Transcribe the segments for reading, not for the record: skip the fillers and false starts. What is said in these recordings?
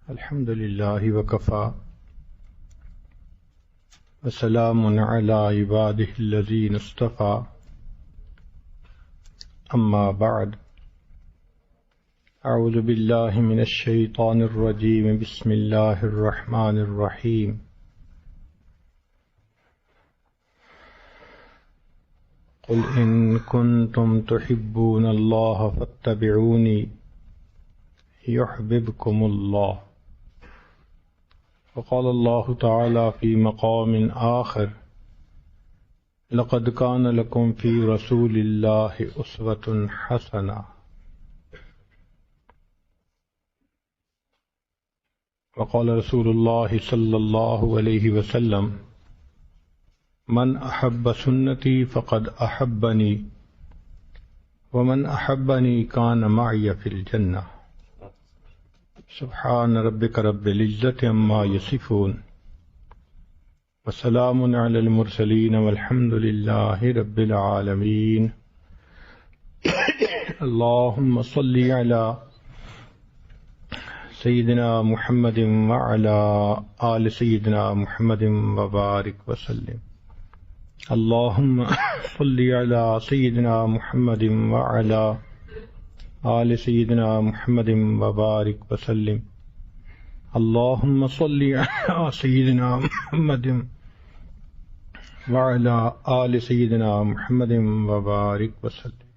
الحمد لله وكفى وسلام على عباده الذين اصطفى أما بعد أعوذ بالله من الشيطان الرجيم بسم الله الرحمن الرحيم قل إن كنتم تحبون الله فاتبعوني يحببكم الله وقال الله تعالى في مقام آخر لقد كان لكم في رسول الله أسوة حسنة وقال رسول الله صلى الله عليه وسلم من أحب سنتي فقد أحبني ومن أحبني كان معي في الجنة سبحان ربك رب العزة عما يصفون وسلام على المرسلين والحمد لله رب العالمين اللهم صل على سيدنا محمد وعلى آل سيدنا محمد وبارك وسلم اللهم صل على سيدنا محمد وعلى آل سيدنا محمد وبارك وسلم اللهم صل على سيدنا محمد وعلى آل سيدنا محمد وبارك وسلم۔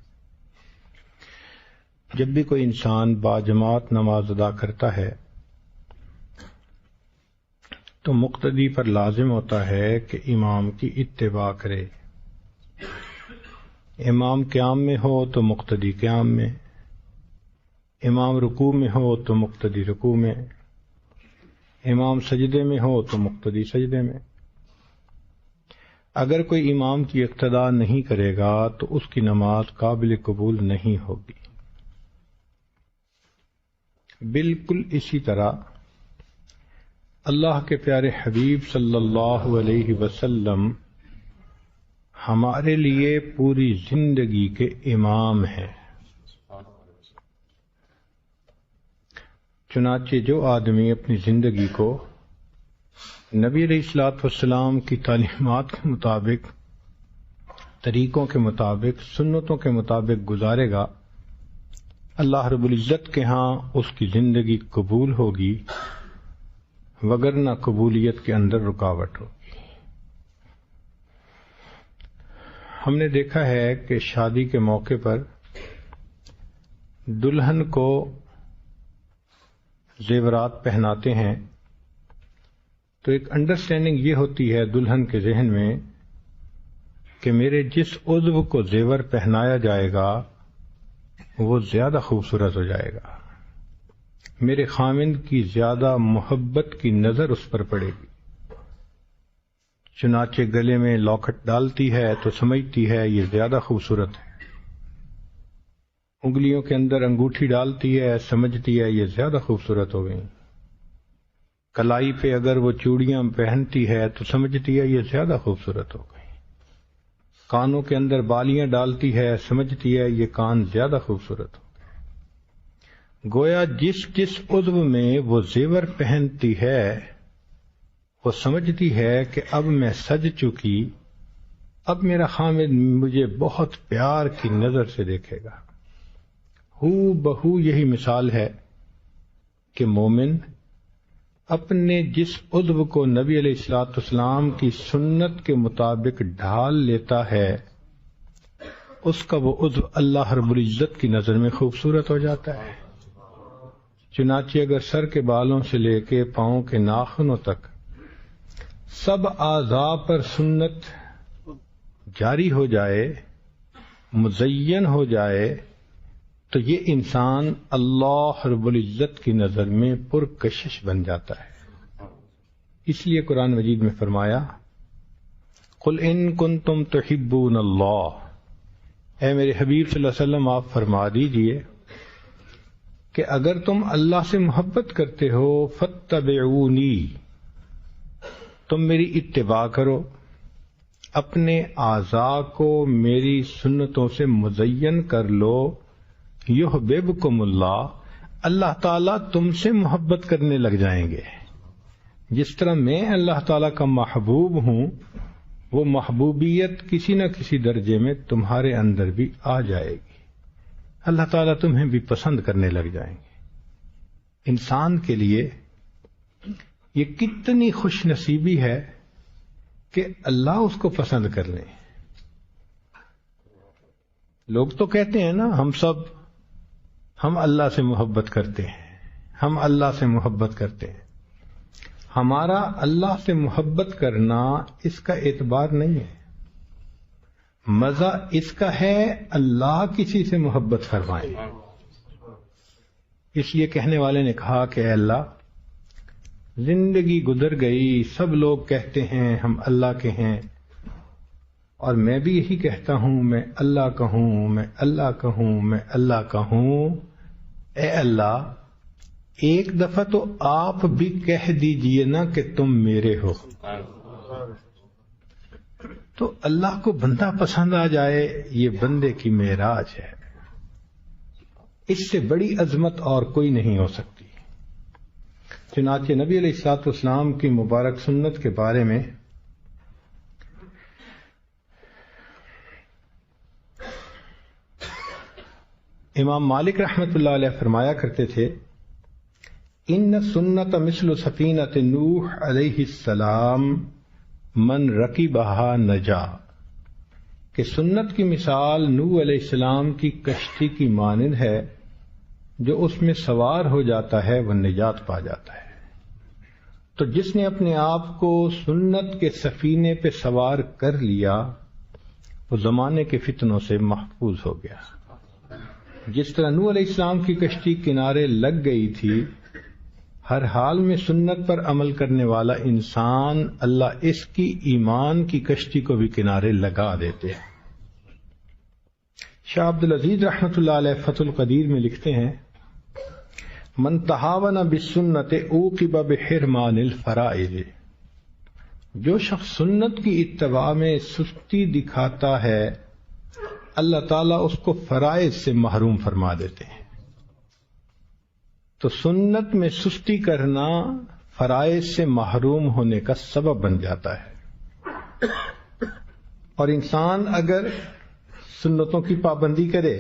جب بھی کوئی انسان باجماعت نماز ادا کرتا ہے تو مقتدی پر لازم ہوتا ہے کہ امام کی اتباع کرے۔ امام قیام میں ہو تو مقتدی قیام میں، امام رکوع میں ہو تو مقتدی رکوع میں، امام سجدے میں ہو تو مقتدی سجدے میں۔ اگر کوئی امام کی اقتداء نہیں کرے گا تو اس کی نماز قابل قبول نہیں ہوگی۔ بالکل اسی طرح اللہ کے پیارے حبیب صلی اللہ علیہ وسلم ہمارے لیے پوری زندگی کے امام ہیں۔ چنانچہ جو آدمی اپنی زندگی کو نبی علیہ الصلوۃ والسلام کی تعلیمات کے مطابق، طریقوں کے مطابق، سنتوں کے مطابق گزارے گا، اللہ رب العزت کے ہاں اس کی زندگی قبول ہوگی، وگرنہ قبولیت کے اندر رکاوٹ ہوگی۔ ہم نے دیکھا ہے کہ شادی کے موقع پر دلہن کو زیورات پہناتے ہیں تو ایک انڈرسٹینڈنگ یہ ہوتی ہے دلہن کے ذہن میں کہ میرے جس عضو کو زیور پہنایا جائے گا وہ زیادہ خوبصورت ہو جائے گا، میرے خاوند کی زیادہ محبت کی نظر اس پر پڑے گی۔ چنانچہ گلے میں لاکٹ ڈالتی ہے تو سمجھتی ہے یہ زیادہ خوبصورت ہے، انگلیوں کے اندر انگوٹھی ڈالتی ہے، سمجھتی ہے یہ زیادہ خوبصورت ہو گئی، کلائی پہ اگر وہ چوڑیاں پہنتی ہے تو سمجھتی ہے یہ زیادہ خوبصورت ہو گئی، کانوں کے اندر بالیاں ڈالتی ہے، سمجھتی ہے یہ کان زیادہ خوبصورت ہو گئے۔ گویا جس جس عضو میں وہ زیور پہنتی ہے وہ سمجھتی ہے کہ اب میں سج چکی، اب میرا خامد مجھے بہت پیار کی نظر سے دیکھے گا۔ ہو بہو یہی مثال ہے کہ مومن اپنے جس عضو کو نبی علیہ الصلوۃ والسلام کی سنت کے مطابق ڈھال لیتا ہے اس کا وہ عضو اللہ رب العزت کی نظر میں خوبصورت ہو جاتا ہے۔ چنانچہ اگر سر کے بالوں سے لے کے پاؤں کے ناخنوں تک سب اعضاء پر سنت جاری ہو جائے، مزین ہو جائے، تو یہ انسان اللہ رب العزت کی نظر میں پرکشش بن جاتا ہے۔ اس لیے قرآن مجید میں فرمایا قل ان کنتم تحبون اللہ، اے میرے حبیب صلی اللہ علیہ وسلم آپ فرما دیجئے کہ اگر تم اللہ سے محبت کرتے ہو فاتبعونی، تم میری اتباع کرو، اپنے اعضاء کو میری سنتوں سے مزین کر لو، یحببکم اللہ، اللہ تعالیٰ تم سے محبت کرنے لگ جائیں گے. جس طرح میں اللہ تعالیٰ کا محبوب ہوں، وہ محبوبیت کسی نہ کسی درجے میں تمہارے اندر بھی آ جائے گی. اللہ تعالیٰ تمہیں بھی پسند کرنے لگ جائیں گے. انسان کے لیے یہ کتنی خوش نصیبی ہے کہ اللہ اس کو پسند کر لیں. لوگ تو کہتے ہیں نا، ہم اللہ سے محبت کرتے ہیں، ہم اللہ سے محبت کرتے ہیں. ہمارا اللہ سے محبت کرنا اس کا اعتبار نہیں ہے. مزہ اس کا ہے اللہ کسی سے محبت فرمائے. اس لیے کہنے والے نے کہا کہ اے اللہ، زندگی گزر گئی، سب لوگ کہتے ہیں ہم اللہ کے ہیں، اور میں بھی یہی کہتا ہوں میں اللہ کا ہوں، میں اللہ کا ہوں، میں اللہ کا ہوں. اے اللہ، ایک دفعہ تو آپ بھی کہہ دیجئے نا کہ تم میرے ہو. تو اللہ کو بندہ پسند آ جائے، یہ بندے کی معراج ہے. اس سے بڑی عظمت اور کوئی نہیں ہو سکتی. چنانچہ نبی علیہ الصلوۃ والسلام کی مبارک سنت کے بارے میں امام مالک رحمۃ اللہ علیہ فرمایا کرتے تھے، ان سنت مثل سفینۃ نوح علیہ السلام من رکبہا نجا، کہ سنت کی مثال نوح علیہ السلام کی کشتی کی مانند ہے، جو اس میں سوار ہو جاتا ہے وہ نجات پا جاتا ہے. تو جس نے اپنے آپ کو سنت کے سفینے پہ سوار کر لیا، وہ زمانے کے فتنوں سے محفوظ ہو گیا. جس طرح نوح علیہ السلام کی کشتی کنارے لگ گئی تھی، ہر حال میں سنت پر عمل کرنے والا انسان اللہ اس کی ایمان کی کشتی کو بھی کنارے لگا دیتے ہیں. شاہ عبد العزیز رحمۃ اللہ علیہ فتح القدیر میں لکھتے ہیں، من تہاون بالسنت عوقب بحرمان الفرائض، جو شخص سنت کی اتباع میں سستی دکھاتا ہے، اللہ تعالیٰ اس کو فرائض سے محروم فرما دیتے ہیں. تو سنت میں سستی کرنا فرائض سے محروم ہونے کا سبب بن جاتا ہے. اور انسان اگر سنتوں کی پابندی کرے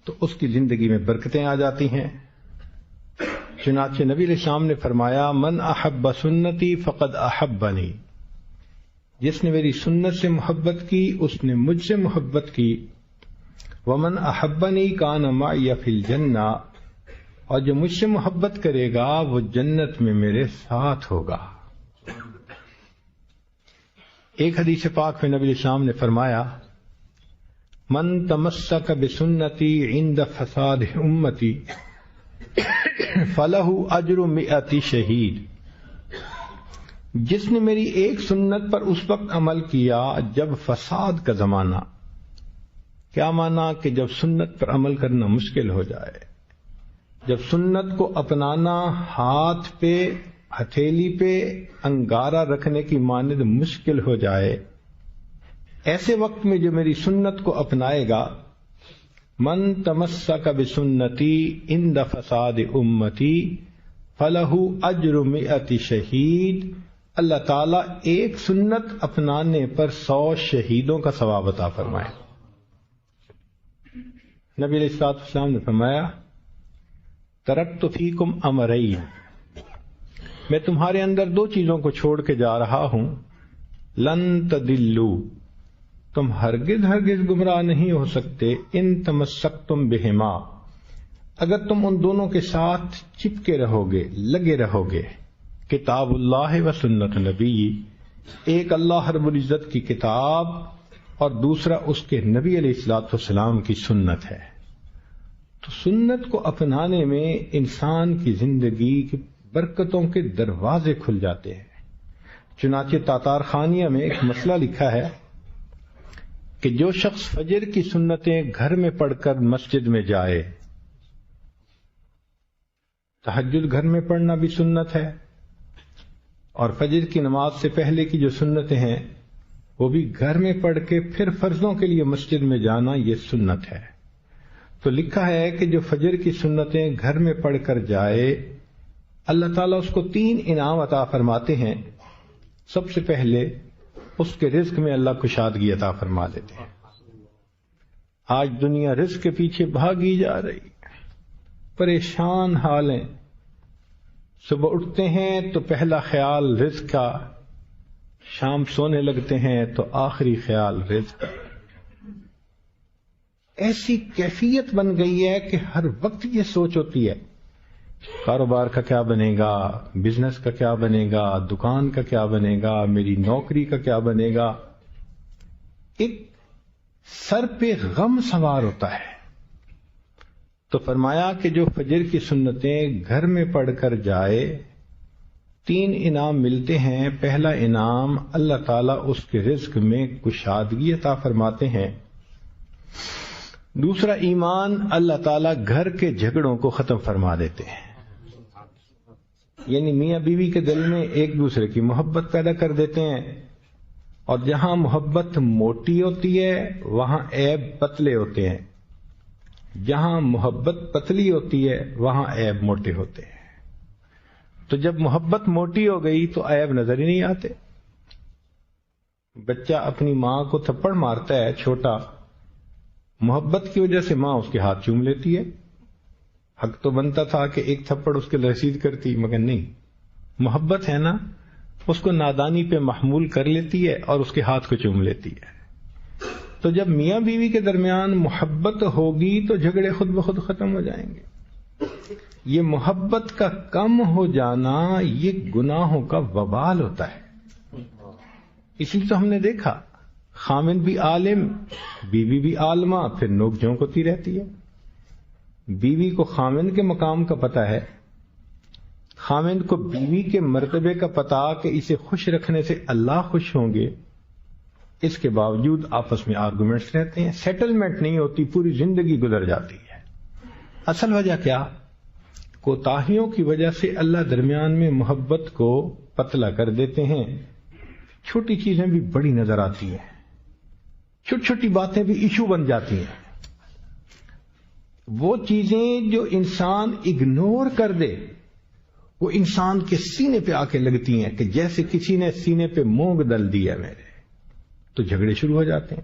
تو اس کی زندگی میں برکتیں آ جاتی ہیں. چنانچہ نبی علیہ السلام نے فرمایا، من احب سنتی فقد احبنی، جس نے میری سنت سے محبت کی اس نے مجھ سے محبت کی. ومن احبنی کان معی فی الجنہ، اور جو مجھ سے محبت کرے گا وہ جنت میں میرے ساتھ ہوگا. ایک حدیث پاک میں نبی علیہ السلام نے فرمایا، من تمسک بسنتی عند فساد امتی فلہ اجر 100 شہید، جس نے میری ایک سنت پر اس وقت عمل کیا جب فساد کا زمانہ، کیا مانا کہ جب سنت پر عمل کرنا مشکل ہو جائے، جب سنت کو اپنانا ہاتھ پہ ہتھیلی پہ انگارہ رکھنے کی مانند مشکل ہو جائے، ایسے وقت میں جو میری سنت کو اپنائے گا، من تمسک بسنتی عند فساد امتی فلہ اجر 100 شہید، اللہ تعالیٰ ایک سنت اپنانے پر 100 شہیدوں کا ثواب عطا فرمائے. نبی علیہ الصلوۃ والسلام نے فرمایا، ترکت فیکم امرین، میں تمہارے اندر 2 چیزوں کو چھوڑ کے جا رہا ہوں، لن تدلوا، تم ہرگز گمراہ نہیں ہو سکتے، ان تمسکتم بہما، اگر تم ان دونوں کے ساتھ چپکے رہو گے، لگے رہو گے. کتاب اللہ و سنت نبی، ایک اللہ رب العزت کی کتاب اور دوسرا اس کے نبی علیہ الصلوۃ والسلام کی سنت ہے. تو سنت کو اپنانے میں انسان کی زندگی کی برکتوں کے دروازے کھل جاتے ہیں. چنانچہ تاتار خانیہ میں ایک مسئلہ لکھا ہے کہ جو شخص فجر کی سنتیں گھر میں پڑھ کر مسجد میں جائے، تہجد گھر میں پڑھنا بھی سنت ہے، اور فجر کی نماز سے پہلے کی جو سنتیں ہیں وہ بھی گھر میں پڑھ کے پھر فرضوں کے لیے مسجد میں جانا، یہ سنت ہے. تو لکھا ہے کہ جو فجر کی سنتیں گھر میں پڑھ کر جائے اللہ تعالیٰ اس کو 3 انعام عطا فرماتے ہیں. سب سے پہلے اس کے رزق میں اللہ کشادگی عطا فرما دیتے ہیں. آج دنیا رزق کے پیچھے بھاگی جا رہی ہے، پریشان حال ہیں. صبح اٹھتے ہیں تو پہلا خیال رزق کا، شام سونے لگتے ہیں تو آخری خیال رزق کا. ایسی کیفیت بن گئی ہے کہ ہر وقت یہ سوچ ہوتی ہے کاروبار کا کیا بنے گا، بزنس کا کیا بنے گا، دکان کا کیا بنے گا، میری نوکری کا کیا بنے گا. ایک سر پہ غم سوار ہوتا ہے. تو فرمایا کہ جو فجر کی سنتیں گھر میں پڑھ کر جائے 3 انعام ملتے ہیں. پہلا انعام اللہ تعالیٰ اس کے رزق میں کشادگی عطا فرماتے ہیں. دوسرا ایمان، اللہ تعالیٰ گھر کے جھگڑوں کو ختم فرما دیتے ہیں. یعنی میاں بیوی کے دل میں ایک دوسرے کی محبت پیدا کر دیتے ہیں، اور جہاں محبت موٹی ہوتی ہے وہاں عیب پتلے ہوتے ہیں، جہاں محبت پتلی ہوتی ہے وہاں عیب موٹے ہوتے ہیں. تو جب محبت موٹی ہو گئی تو عیب نظر ہی نہیں آتے. بچہ اپنی ماں کو تھپڑ مارتا ہے چھوٹا، محبت کی وجہ سے ماں اس کے ہاتھ چوم لیتی ہے. حق تو بنتا تھا کہ ایک تھپڑ اس کے رسید کرتی، مگر نہیں، محبت ہے نا، اس کو نادانی پہ محمول کر لیتی ہے اور اس کے ہاتھ کو چوم لیتی ہے. تو جب میاں بیوی کے درمیان محبت ہوگی تو جھگڑے خود بخود ختم ہو جائیں گے. یہ محبت کا کم ہو جانا یہ گناہوں کا وبال ہوتا ہے. اس لیے تو ہم نے دیکھا خامن بھی عالم، بیوی بھی عالمہ، پھر نوک جھونک ہوتی رہتی ہے. بیوی کو خامن کے مقام کا پتہ ہے، خامن کو بیوی کے مرتبے کا پتہ کہ اسے خوش رکھنے سے اللہ خوش ہوں گے. اس کے باوجود آپس میں آرگومنٹس رہتے ہیں، سیٹلمنٹ نہیں ہوتی، پوری زندگی گزر جاتی ہے. اصل وجہ کیا؟ کوتاہیوں کی وجہ سے اللہ درمیان میں محبت کو پتلا کر دیتے ہیں. چھوٹی چیزیں بھی بڑی نظر آتی ہیں، چھوٹی چھوٹی باتیں بھی ایشو بن جاتی ہیں. وہ چیزیں جو انسان اگنور کر دے وہ انسان کے سینے پہ آ کے لگتی ہیں کہ جیسے کسی نے سینے پہ مونگ ڈل دیا میرے، تو جھگڑے شروع ہو جاتے ہیں.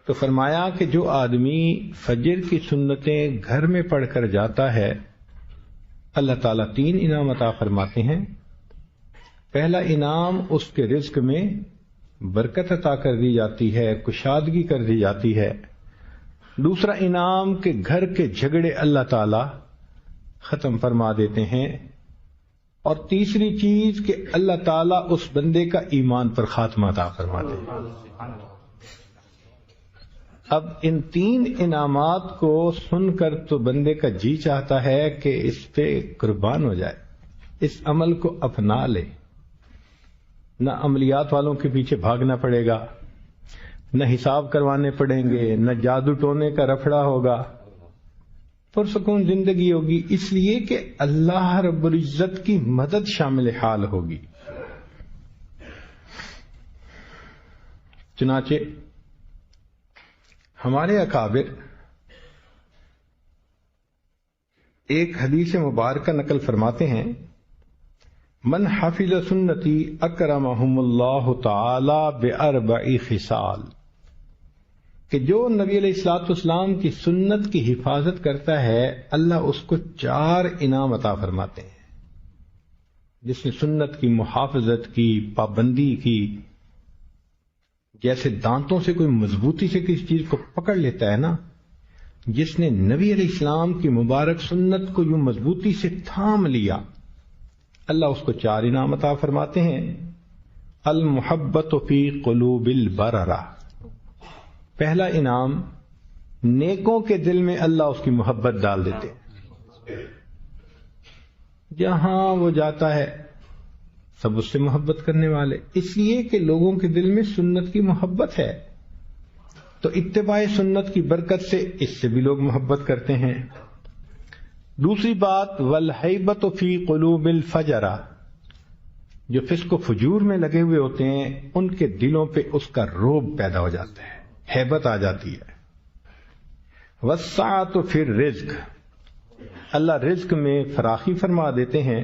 تو فرمایا کہ جو آدمی فجر کی سنتیں گھر میں پڑھ کر جاتا ہے اللہ تعالیٰ 3 انعام عطا فرماتے ہیں. پہلا انعام اس کے رزق میں برکت عطا کر دی جاتی ہے، کشادگی کر دی جاتی ہے. دوسرا انعام کہ گھر کے جھگڑے اللہ تعالیٰ ختم فرما دیتے ہیں. اور تیسری چیز کہ اللہ تعالیٰ اس بندے کا ایمان پر خاتمہ عطا فرماتے ہیں. اب ان 3 انعامات کو سن کر تو بندے کا جی چاہتا ہے کہ اس پہ قربان ہو جائے، اس عمل کو اپنا لے. نہ عملیات والوں کے پیچھے بھاگنا پڑے گا، نہ حساب کروانے پڑیں گے، نہ جادو ٹونے کا رفڑا ہوگا، پرسکون زندگی ہوگی. اس لیے کہ اللہ رب العزت کی مدد شامل حال ہوگی. چنانچہ ہمارے اکابر ایک حدیث مبارکہ نقل فرماتے ہیں، من حفظ سنتی اکرمہم اللہ تعالی باربع خصال، کہ جو نبی علیہ الصلوۃ والسلام کی سنت کی حفاظت کرتا ہے اللہ اس کو 4 انعام عطا فرماتے ہیں. جس نے سنت کی محافظت کی، پابندی کی، جیسے دانتوں سے کوئی مضبوطی سے کسی چیز کو پکڑ لیتا ہے نا، جس نے نبی علیہ السلام کی مبارک سنت کو یوں مضبوطی سے تھام لیا اللہ اس کو 4 انعام عطا فرماتے ہیں. المحبت فی قلوب البررہ، پہلا انعام نیکوں کے دل میں اللہ اس کی محبت ڈال دیتے. جہاں وہ جاتا ہے سب اس سے محبت کرنے والے، اس لیے کہ لوگوں کے دل میں سنت کی محبت ہے تو اتباع سنت کی برکت سے اس سے بھی لوگ محبت کرتے ہیں. دوسری بات والہیبۃ فی قلوب الفجرہ، جو فسق و فجور میں لگے ہوئے ہوتے ہیں ان کے دلوں پہ اس کا رعب پیدا ہو جاتا ہے، ہیبت آ جاتی ہے. وسعت فی الرزق، اللہ رزق میں فراخی فرما دیتے ہیں.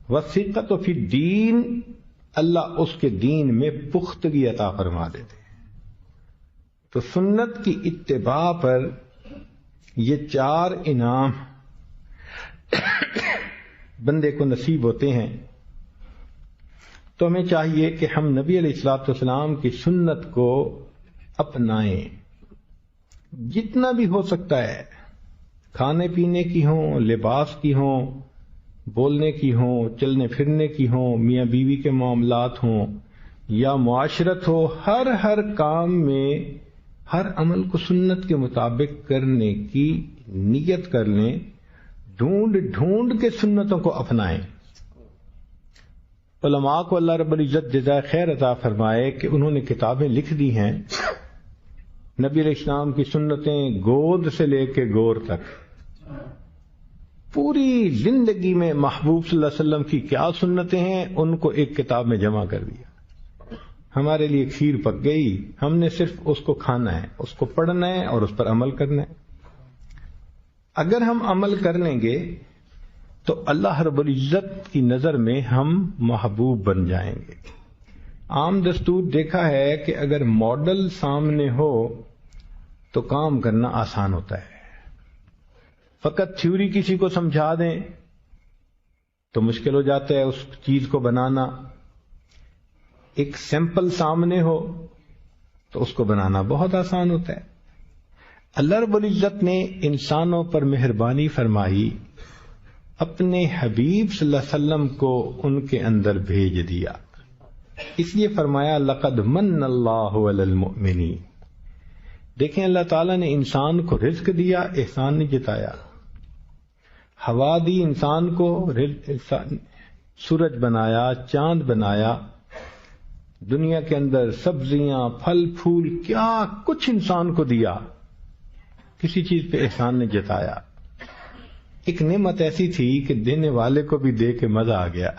وثقت فی الدین، اللہ اس کے دین میں پختگی عطا فرما دیتے ہیں. تو سنت کی اتباع پر یہ 4 انعام بندے کو نصیب ہوتے ہیں. تو ہمیں چاہیے کہ ہم نبی علیہ الصلوۃ والسلام کی سنت کو اپنائیں جتنا بھی ہو سکتا ہے. کھانے پینے کی ہوں، لباس کی ہوں، بولنے کی ہوں، چلنے پھرنے کی ہوں، میاں بیوی کے معاملات ہوں یا معاشرت ہو، ہر کام میں ہر عمل کو سنت کے مطابق کرنے کی نیت کر لیں. ڈھونڈ کے سنتوں کو اپنائیں. علماء کو اللہ رب العزت جزائے خیر عطا فرمائے کہ انہوں نے کتابیں لکھ دی ہیں. نبی علیہ السلام کی سنتیں گود سے لے کے گور تک، پوری زندگی میں محبوب صلی اللہ علیہ وسلم کی کیا سنتیں ہیں ان کو ایک کتاب میں جمع کر دیا. ہمارے لیے کھیر پک گئی، ہم نے صرف اس کو کھانا ہے، اس کو پڑھنا ہے اور اس پر عمل کرنا ہے. اگر ہم عمل کر لیں گے تو اللہ رب العزت کی نظر میں ہم محبوب بن جائیں گے. عام دستور دیکھا ہے کہ اگر ماڈل سامنے ہو تو کام کرنا آسان ہوتا ہے. فقط تھیوری کسی کو سمجھا دیں تو مشکل ہو جاتا ہے اس چیز کو بنانا. ایک سیمپل سامنے ہو تو اس کو بنانا بہت آسان ہوتا ہے. اللہ رب العزت نے انسانوں پر مہربانی فرمائی، اپنے حبیب صلی اللہ علیہ وسلم کو ان کے اندر بھیج دیا. اس لیے فرمایا لقد من اللہ علی المؤمنین. دیکھیں اللہ تعالیٰ نے انسان کو رزق دیا، احسان نہیں جتایا. ہوا دی انسان کو، سورج بنایا، چاند بنایا، دنیا کے اندر سبزیاں، پھل پھول، کیا کچھ انسان کو دیا، کسی چیز پہ احسان نے جتایا. ایک نعمت ایسی تھی کہ دینے والے کو بھی دے کے مزہ آ گیا.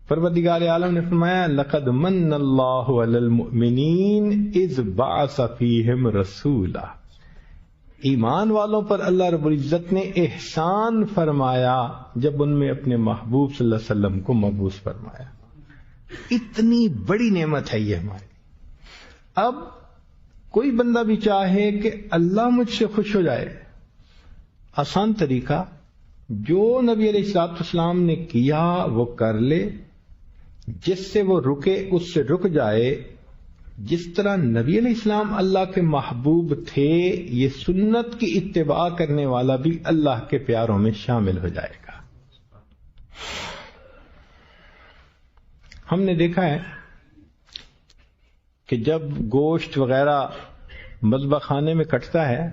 پروردگار عالم نے فرمایا لقد من اللہ علی المؤمنین اذ بعث فیہم رسولا. ایمان والوں پر اللہ رب العزت نے احسان فرمایا جب ان میں اپنے محبوب صلی اللہ علیہ وسلم کو مبعوث فرمایا. اتنی بڑی نعمت ہے یہ ہماری. اب کوئی بندہ بھی چاہے کہ اللہ مجھ سے خوش ہو جائے، آسان طریقہ جو نبی علیہ الصلوۃ والسلام نے کیا وہ کر لے، جس سے وہ رکے اس سے رک جائے. جس طرح نبی علیہ السلام اللہ کے محبوب تھے، یہ سنت کی اتباع کرنے والا بھی اللہ کے پیاروں میں شامل ہو جائے گا. ہم نے دیکھا ہے کہ جب گوشت وغیرہ مذبح خانے میں کٹتا ہے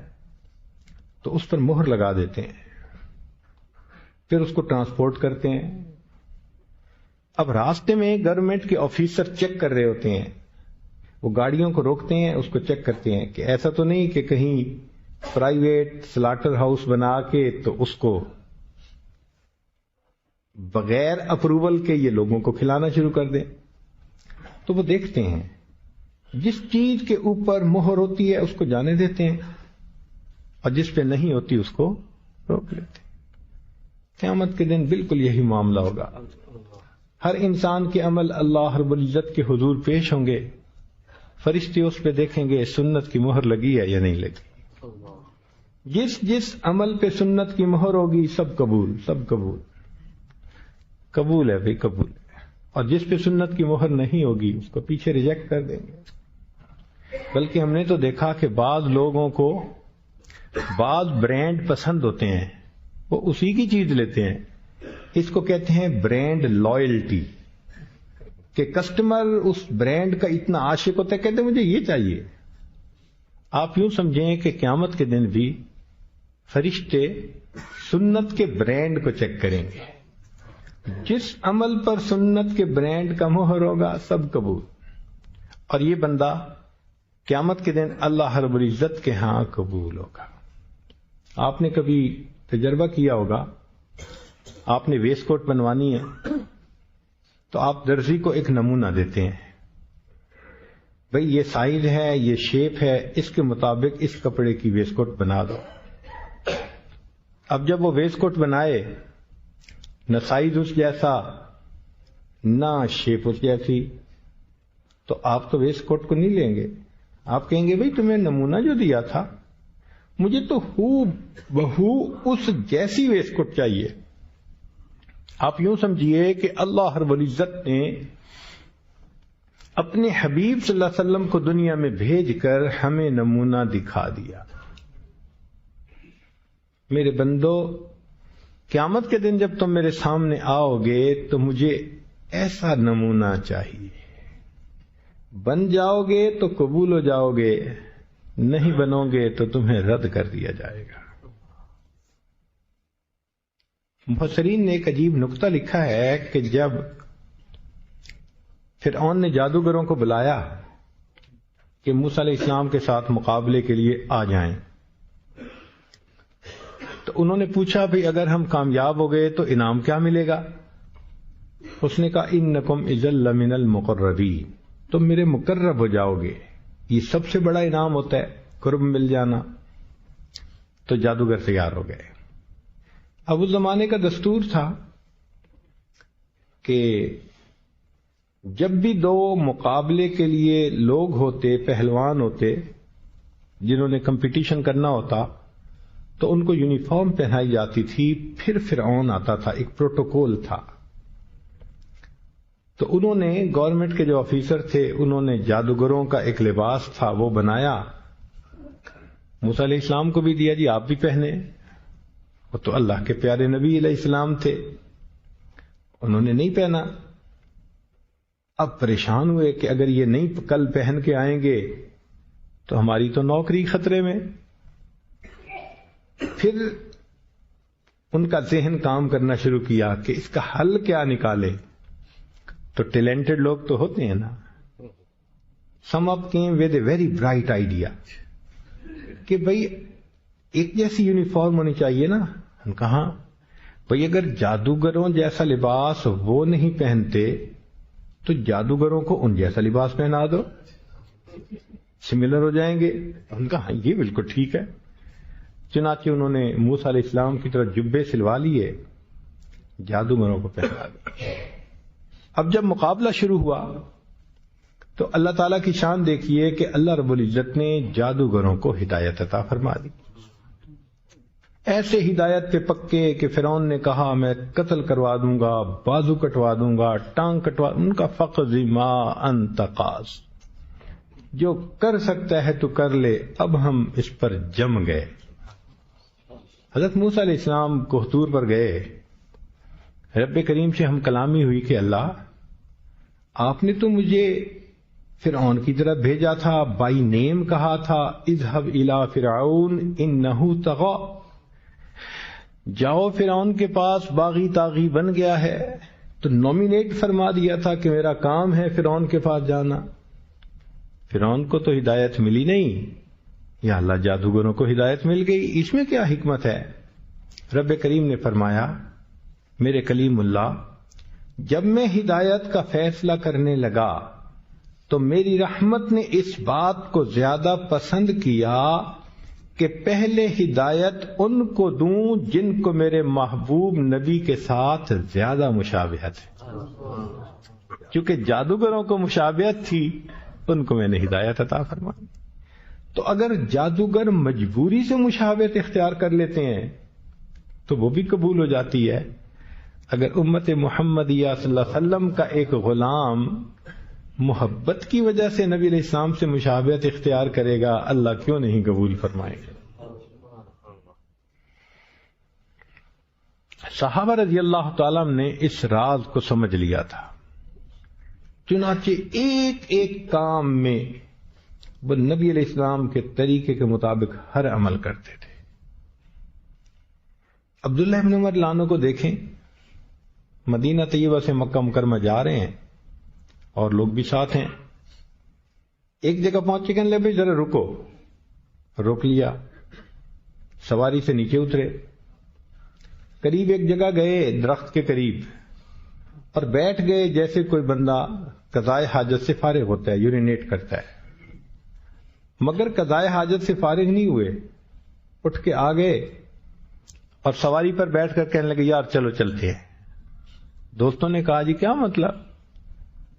تو اس پر مہر لگا دیتے ہیں، پھر اس کو ٹرانسپورٹ کرتے ہیں. اب راستے میں گورنمنٹ کے آفیسر چیک کر رہے ہوتے ہیں، وہ گاڑیوں کو روکتے ہیں، اس کو چیک کرتے ہیں کہ ایسا تو نہیں کہ کہیں پرائیویٹ سلاٹر ہاؤس بنا کے تو اس کو بغیر اپروول کے یہ لوگوں کو کھلانا شروع کر دیں. تو وہ دیکھتے ہیں جس چیز کے اوپر مہر ہوتی ہے اس کو جانے دیتے ہیں اور جس پہ نہیں ہوتی اس کو روک لیتے ہیں. قیامت کے دن بالکل یہی معاملہ ہوگا. ہر انسان کے عمل اللہ رب العزت کے حضور پیش ہوں گے، فرشتے اس پہ دیکھیں گے سنت کی مہر لگی ہے یا نہیں لگی. جس عمل پہ سنت کی مہر ہوگی سب قبول، سب قبول، قبول ہے بھائی قبول ہے. اور جس پہ سنت کی مہر نہیں ہوگی اس کو پیچھے ریجیکٹ کر دیں گے. بلکہ ہم نے تو دیکھا کہ بعض لوگوں کو بعض برانڈ پسند ہوتے ہیں، وہ اسی کی چیز لیتے ہیں. اس کو کہتے ہیں برانڈ لائلٹی، کہ کسٹمر اس برانڈ کا اتنا عاشق ہوتا ہے، کہتے ہیں مجھے یہ چاہیے. آپ یوں سمجھیں کہ قیامت کے دن بھی فرشتے سنت کے برانڈ کو چیک کریں گے. جس عمل پر سنت کے برانڈ کا مہر ہوگا سب قبول. اور یہ بندہ قیامت کے دن اللہ رب العزت کے ہاں قبول ہوگا. آپ نے کبھی تجربہ کیا ہوگا، آپ نے ویسٹ کوٹ بنوانی ہے تو آپ درزی کو ایک نمونہ دیتے ہیں. بھئی یہ سائز ہے، یہ شیپ ہے، اس کے مطابق اس کپڑے کی ویسٹ کوٹ بنا دو۔ اب جب وہ ویسٹ کوٹ بنائے، نہ سائز اس جیسا نہ شیپ اس جیسی، تو آپ تو ویسٹ کوٹ کو نہیں لیں گے، آپ کہیں گے بھئی تمہیں نمونہ جو دیا تھا مجھے تو ہو بہو اس جیسی ویسٹ کوٹ چاہیے۔ آپ یوں سمجھیے کہ اللہ رب العزت نے اپنے حبیب صلی اللہ علیہ وسلم کو دنیا میں بھیج کر ہمیں نمونہ دکھا دیا۔ میرے بندو، قیامت کے دن جب تم میرے سامنے آؤ گے تو مجھے ایسا نمونہ چاہیے، بن جاؤ گے تو قبول ہو جاؤ گے، نہیں بنو گے تو تمہیں رد کر دیا جائے گا۔ مفسرین نے ایک عجیب نکتہ لکھا ہے کہ جب فرعون نے جادوگروں کو بلایا کہ موسیٰ علیہ السلام کے ساتھ مقابلے کے لیے آ جائیں، تو انہوں نے پوچھا بھئی اگر ہم کامیاب ہو گئے تو انعام کیا ملے گا؟ اس نے کہا انکم اذا لمن المقربین، تم میرے مقرب ہو جاؤ گے، یہ سب سے بڑا انعام ہوتا ہے، قرب مل جانا۔ تو جادوگر تیار ہو گئے۔ اب اس زمانے کا دستور تھا کہ جب بھی دو مقابلے کے لیے لوگ ہوتے، پہلوان ہوتے جنہوں نے کمپٹیشن کرنا ہوتا، تو ان کو یونیفارم پہنائی جاتی تھی، پھر فرعون آتا تھا، ایک پروٹوکول تھا۔ تو انہوں نے گورنمنٹ کے جو آفیسر تھے انہوں نے جادوگروں کا ایک لباس تھا وہ بنایا، موسیٰ علیہ السلام کو بھی دیا، جی آپ بھی پہنے۔ وہ تو اللہ کے پیارے نبی علیہ السلام تھے، انہوں نے نہیں پہنا۔ اب پریشان ہوئے کہ اگر یہ نہیں کل پہن کے آئیں گے تو ہماری تو نوکری خطرے میں۔ پھر ان کا ذہن کام کرنا شروع کیا کہ اس کا حل کیا نکالے۔ تو ٹیلنٹڈ لوگ تو ہوتے ہیں نا، some up came with a very bright idea کہ بھئی ایک جیسی یونیفارم ہونی چاہیے نا۔ ہم کہاں بھئی اگر جادوگروں جیسا لباس وہ نہیں پہنتے تو جادوگروں کو ان جیسا لباس پہنا دو، سملر ہو جائیں گے۔ ہم کہا یہ بالکل ٹھیک ہے۔ چنانچہ انہوں نے موسیٰ علیہ السلام کی طرح جبے سلوا لیے، جادوگروں کو پہنا دیے۔ اب جب مقابلہ شروع ہوا تو اللہ تعالیٰ کی شان دیکھیے کہ اللہ رب العزت نے جادوگروں کو ہدایت عطا فرما دی، ایسے ہدایت پہ پکے کہ فرعون نے کہا میں قتل کروا دوں گا، بازو کٹوا دوں گا، ٹانگ کٹوا، ان کا فقض ما انت قاض، جو کر سکتا ہے تو کر لے، اب ہم اس پر جم گئے۔ حضرت موسیٰ علیہ السلام کوہتور پر گئے، رب کریم سے ہم کلامی ہوئی کہ اللہ آپ نے تو مجھے فرعون کی طرف بھیجا تھا، بائی نیم کہا تھا اذهب الى فرعون انه طغى، جاؤ فرعون کے پاس، باغی طاغی بن گیا ہے، تو نومینیٹ فرما دیا تھا کہ میرا کام ہے فرعون کے پاس جانا۔ فرعون کو تو ہدایت ملی نہیں، یا اللہ جادوگروں کو ہدایت مل گئی، اس میں کیا حکمت ہے؟ رب کریم نے فرمایا میرے کلیم اللہ، جب میں ہدایت کا فیصلہ کرنے لگا تو میری رحمت نے اس بات کو زیادہ پسند کیا کہ پہلے ہدایت ان کو دوں جن کو میرے محبوب نبی کے ساتھ زیادہ مشابہت ہے۔ کیونکہ جادوگروں کو مشابہت تھی، ان کو میں نے ہدایت عطا فرمائی۔ تو اگر جادوگر مجبوری سے مشابہت اختیار کر لیتے ہیں تو وہ بھی قبول ہو جاتی ہے۔ اگر امت محمدیہ صلی اللہ علیہ وسلم کا ایک غلام محبت کی وجہ سے نبی علیہ السلام سے مشابہت اختیار کرے گا، اللہ کیوں نہیں قبول فرمائے گا؟ صحابہ رضی اللہ تعالیٰ نے اس راز کو سمجھ لیا تھا، چنانچہ ایک ایک کام میں وہ نبی علیہ السلام کے طریقے کے مطابق ہر عمل کرتے تھے۔ عبداللہ ابن عمر لانوں کو دیکھیں، مدینہ طیبہ سے مکہ مکرمہ جا رہے ہیں اور لوگ بھی ساتھ ہیں۔ ایک جگہ پہنچے، کہنے لگے بھائی ذرا رکو، روک لیا، سواری سے نیچے اترے، قریب ایک جگہ گئے درخت کے قریب اور بیٹھ گئے جیسے کوئی بندہ قضائے حاجت سے فارغ ہوتا ہے، یورینیٹ کرتا ہے۔ مگر قضائے حاجت سے فارغ نہیں ہوئے، اٹھ کے آ گئے اور سواری پر بیٹھ کر کہنے لگے یار چلو چلتے ہیں۔ دوستوں نے کہا جی کیا مطلب،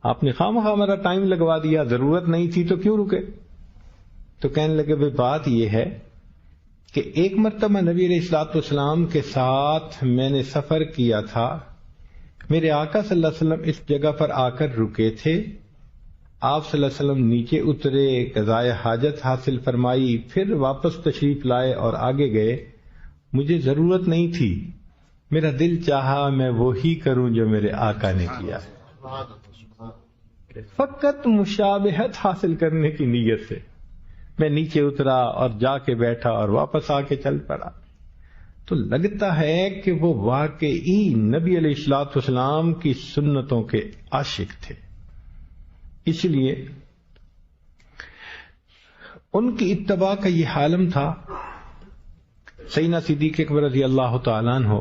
آپ نے خواہ ہمارا ٹائم لگوا دیا، ضرورت نہیں تھی تو کیوں رکے؟ تو کہنے لگے بھائی بات یہ ہے کہ ایک مرتبہ نبی علیہ الصلوۃ والسلام کے ساتھ میں نے سفر کیا تھا، میرے آقا صلی اللہ علیہ وسلم اس جگہ پر آ کر رکے تھے، آپ صلی اللہ علیہ وسلم نیچے اترے، قضائے حاجت حاصل فرمائی، پھر واپس تشریف لائے اور آگے گئے، مجھے ضرورت نہیں تھی، میرا دل چاہا میں وہی کروں جو میرے آقا نے کیا، فقط مشابہت حاصل کرنے کی نیت سے میں نیچے اترا اور جا کے بیٹھا اور واپس آ کے چل پڑا۔ تو لگتا ہے کہ وہ واقعی نبی علیہ الصلوۃ والسلام کی سنتوں کے عاشق تھے، اس لیے ان کی اتباع کا یہ عالم تھا۔ سیدنا صدیق اکبر رضی اللہ تعالیٰ عنہ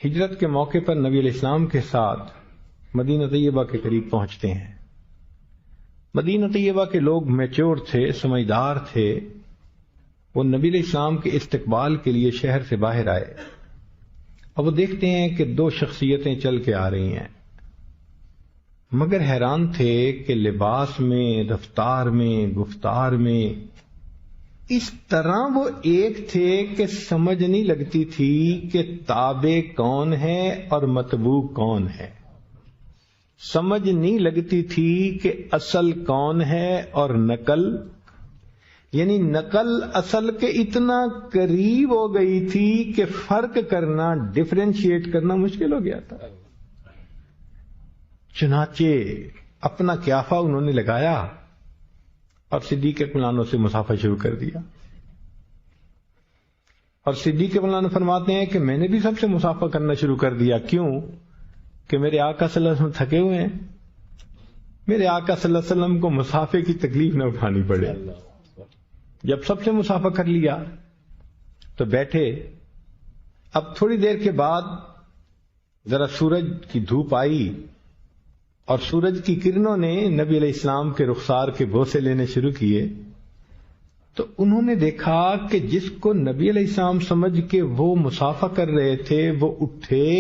ہجرت کے موقع پر نبی علیہ السلام کے ساتھ مدینہ طیبہ کے قریب پہنچتے ہیں۔ مدینہ طیبہ کے لوگ میچور تھے، سمجھدار تھے، وہ نبی علیہ السلام کے استقبال کے لیے شہر سے باہر آئے اور وہ دیکھتے ہیں کہ دو شخصیتیں چل کے آ رہی ہیں، مگر حیران تھے کہ لباس میں، رفتار میں، گفتار میں اس طرح وہ ایک تھے کہ سمجھ نہیں لگتی تھی کہ تابع کون ہے اور متبوع کون ہے، سمجھ نہیں لگتی تھی کہ اصل کون ہے اور نقل، یعنی نقل اصل کے اتنا قریب ہو گئی تھی کہ فرق کرنا، ڈفرینشیٹ کرنا مشکل ہو گیا تھا۔ چنانچہ اپنا قیافہ انہوں نے لگایا اور صدیق اکبر سے مسافہ شروع کر دیا، اور صدیق اکبر فرماتے ہیں کہ میں نے بھی سب سے مسافہ کرنا شروع کر دیا، کیوں کہ میرے آقا صلی اللہ علیہ وسلم تھکے ہوئے ہیں، میرے آقا صلی اللہ علیہ وسلم کو مسافے کی تکلیف نہ اٹھانی پڑے۔ جب سب سے مسافہ کر لیا تو بیٹھے، اب تھوڑی دیر کے بعد ذرا سورج کی دھوپ آئی اور سورج کی کرنوں نے نبی علیہ السلام کے رخسار کے بوسے لینے شروع کیے، تو انہوں نے دیکھا کہ جس کو نبی علیہ السلام سمجھ کے وہ مسافہ کر رہے تھے وہ اٹھے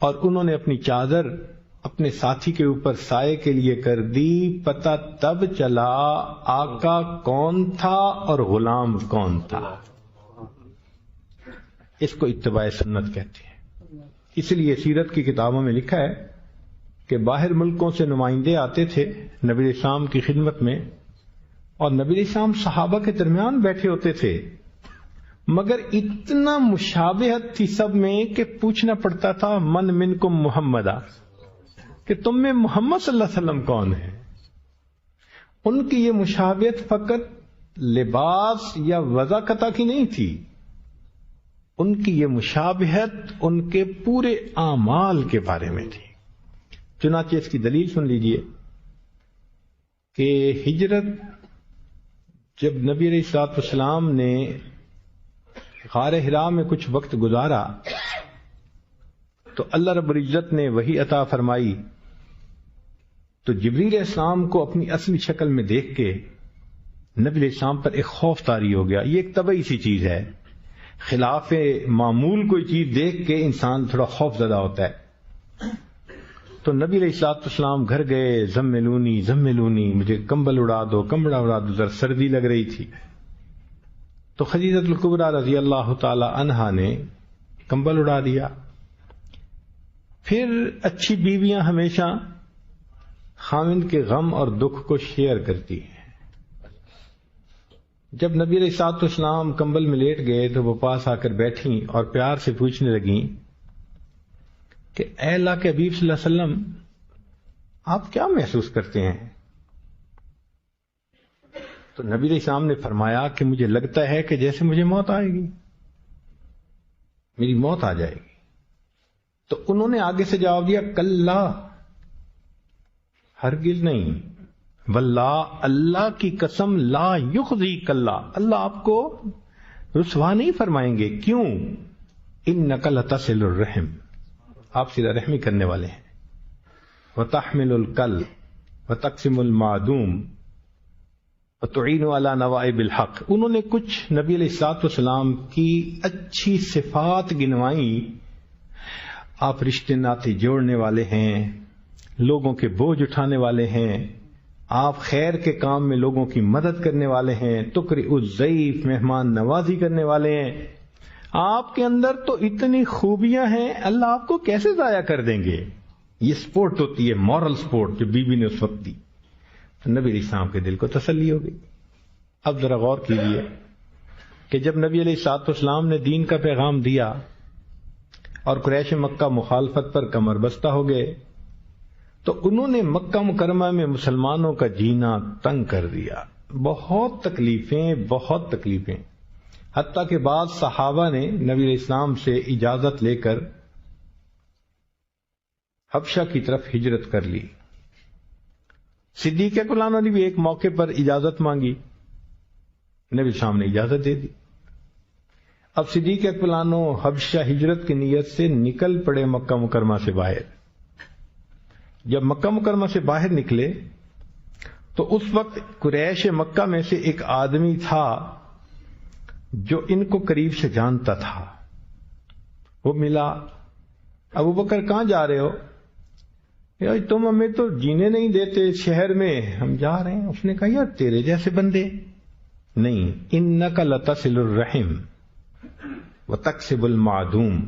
اور انہوں نے اپنی چادر اپنے ساتھی کے اوپر سائے کے لیے کر دی۔ پتہ تب چلا آقا کون تھا اور غلام کون تھا۔ اس کو اتباع سنت کہتے ہیں۔ اس لیے سیرت کی کتابوں میں لکھا ہے کہ باہر ملکوں سے نمائندے آتے تھے نبی علیہ السلام کی خدمت میں، اور نبی علیہ السلام صحابہ کے درمیان بیٹھے ہوتے تھے، مگر اتنا مشابہت تھی سب میں کہ پوچھنا پڑتا تھا من منکم محمدہ، کہ تم میں محمد صلی اللہ علیہ وسلم کون ہے۔ ان کی یہ مشابہت فقط لباس یا وضاقتہ کی نہیں تھی، ان کی یہ مشابہت ان کے پورے اعمال کے بارے میں تھی۔ چنانچہ اس کی دلیل سن لیجئے کہ ہجرت جب نبی علیہ الصلوۃ والسلام نے غار حرا میں کچھ وقت گزارا تو اللہ رب العزت نے وحی عطا فرمائی، تو جبریل علیہ السلام کو اپنی اصلی شکل میں دیکھ کے نبی علیہ السلام پر ایک خوف طاری ہو گیا۔ یہ ایک طبعی سی چیز ہے، خلاف معمول کوئی چیز دیکھ کے انسان تھوڑا خوف زدہ ہوتا ہے۔ تو نبی علیہ الصلوۃ والسلام گھر گئے، زملونی زملونی، مجھے کمبل اڑا دو، کمبل اڑا دو، ذرا سردی لگ رہی تھی۔ تو خدیجہ الکبریٰ رضی اللہ تعالی عنہا نے کمبل اڑا دیا۔ پھر اچھی بیویاں ہمیشہ خاوند کے غم اور دکھ کو شیئر کرتی ہیں۔ جب نبی علیہ الصلوۃ والسلام کمبل میں لیٹ گئے تو وہ پاس آ کر بیٹھیں اور پیار سے پوچھنے لگیں کہ اے اللہ کے حبیب صلی اللہ علیہ وسلم، آپ کیا محسوس کرتے ہیں؟ تو نبی علیہ السلام نے فرمایا کہ مجھے لگتا ہے کہ جیسے مجھے موت آئے گی، میری موت آ جائے گی۔ تو انہوں نے آگے سے جواب دیا کلا، ہرگز نہیں، واللہ، اللہ کی قسم، لا یخزیک اللہ، اللہ آپ کو رسوا نہیں فرمائیں گے۔ کیوں؟ انک لتصل الرحم، آپ صلہ رحمی کرنے والے ہیں، وتحمل الکل، وتقسم المعدوم وتعین علی نوائب الحق. انہوں نے کچھ نبی علیہ الصلوۃ والسلام کی اچھی صفات گنوائیں. آپ رشتے ناطے جوڑنے والے ہیں، لوگوں کے بوجھ اٹھانے والے ہیں، آپ خیر کے کام میں لوگوں کی مدد کرنے والے ہیں، تقرئ الضیف مہمان نوازی کرنے والے ہیں. آپ کے اندر تو اتنی خوبیاں ہیں، اللہ آپ کو کیسے ضائع کر دیں گے؟ یہ سپورٹ ہوتی ہے، مورل سپورٹ جو بی بی نے اس وقت دی. تو نبی علیہ السلام کے دل کو تسلی ہو گئی. اب ذرا غور کیجیے کہ جب نبی علیہ الصلوۃ والسلام نے دین کا پیغام دیا اور قریش مکہ مخالفت پر کمر بستہ ہو گئے تو انہوں نے مکہ مکرمہ میں مسلمانوں کا جینا تنگ کر دیا. بہت تکلیفیں، حتیٰ کہ بعض صحابہ نے نبی علیہ السلام سے اجازت لے کر حبشہ کی طرف ہجرت کر لی. صدیق اکبر نے بھی ایک موقع پر اجازت مانگی، نبی السلام نے اجازت دے دی. اب صدیق اکبر حبشہ ہجرت کی نیت سے نکل پڑے مکہ مکرمہ سے باہر. جب مکہ مکرمہ سے باہر نکلے تو اس وقت قریش مکہ میں سے ایک آدمی تھا جو ان کو قریب سے جانتا تھا. وہ ملا، ابو بکر کہاں جا رہے ہو؟ یار تم ہمیں تو جینے نہیں دیتے شہر میں، ہم جا رہے ہیں. اس نے کہا یار تیرے جیسے بندے نہیں، انک لتصل الرحم وتکسب المعدوم.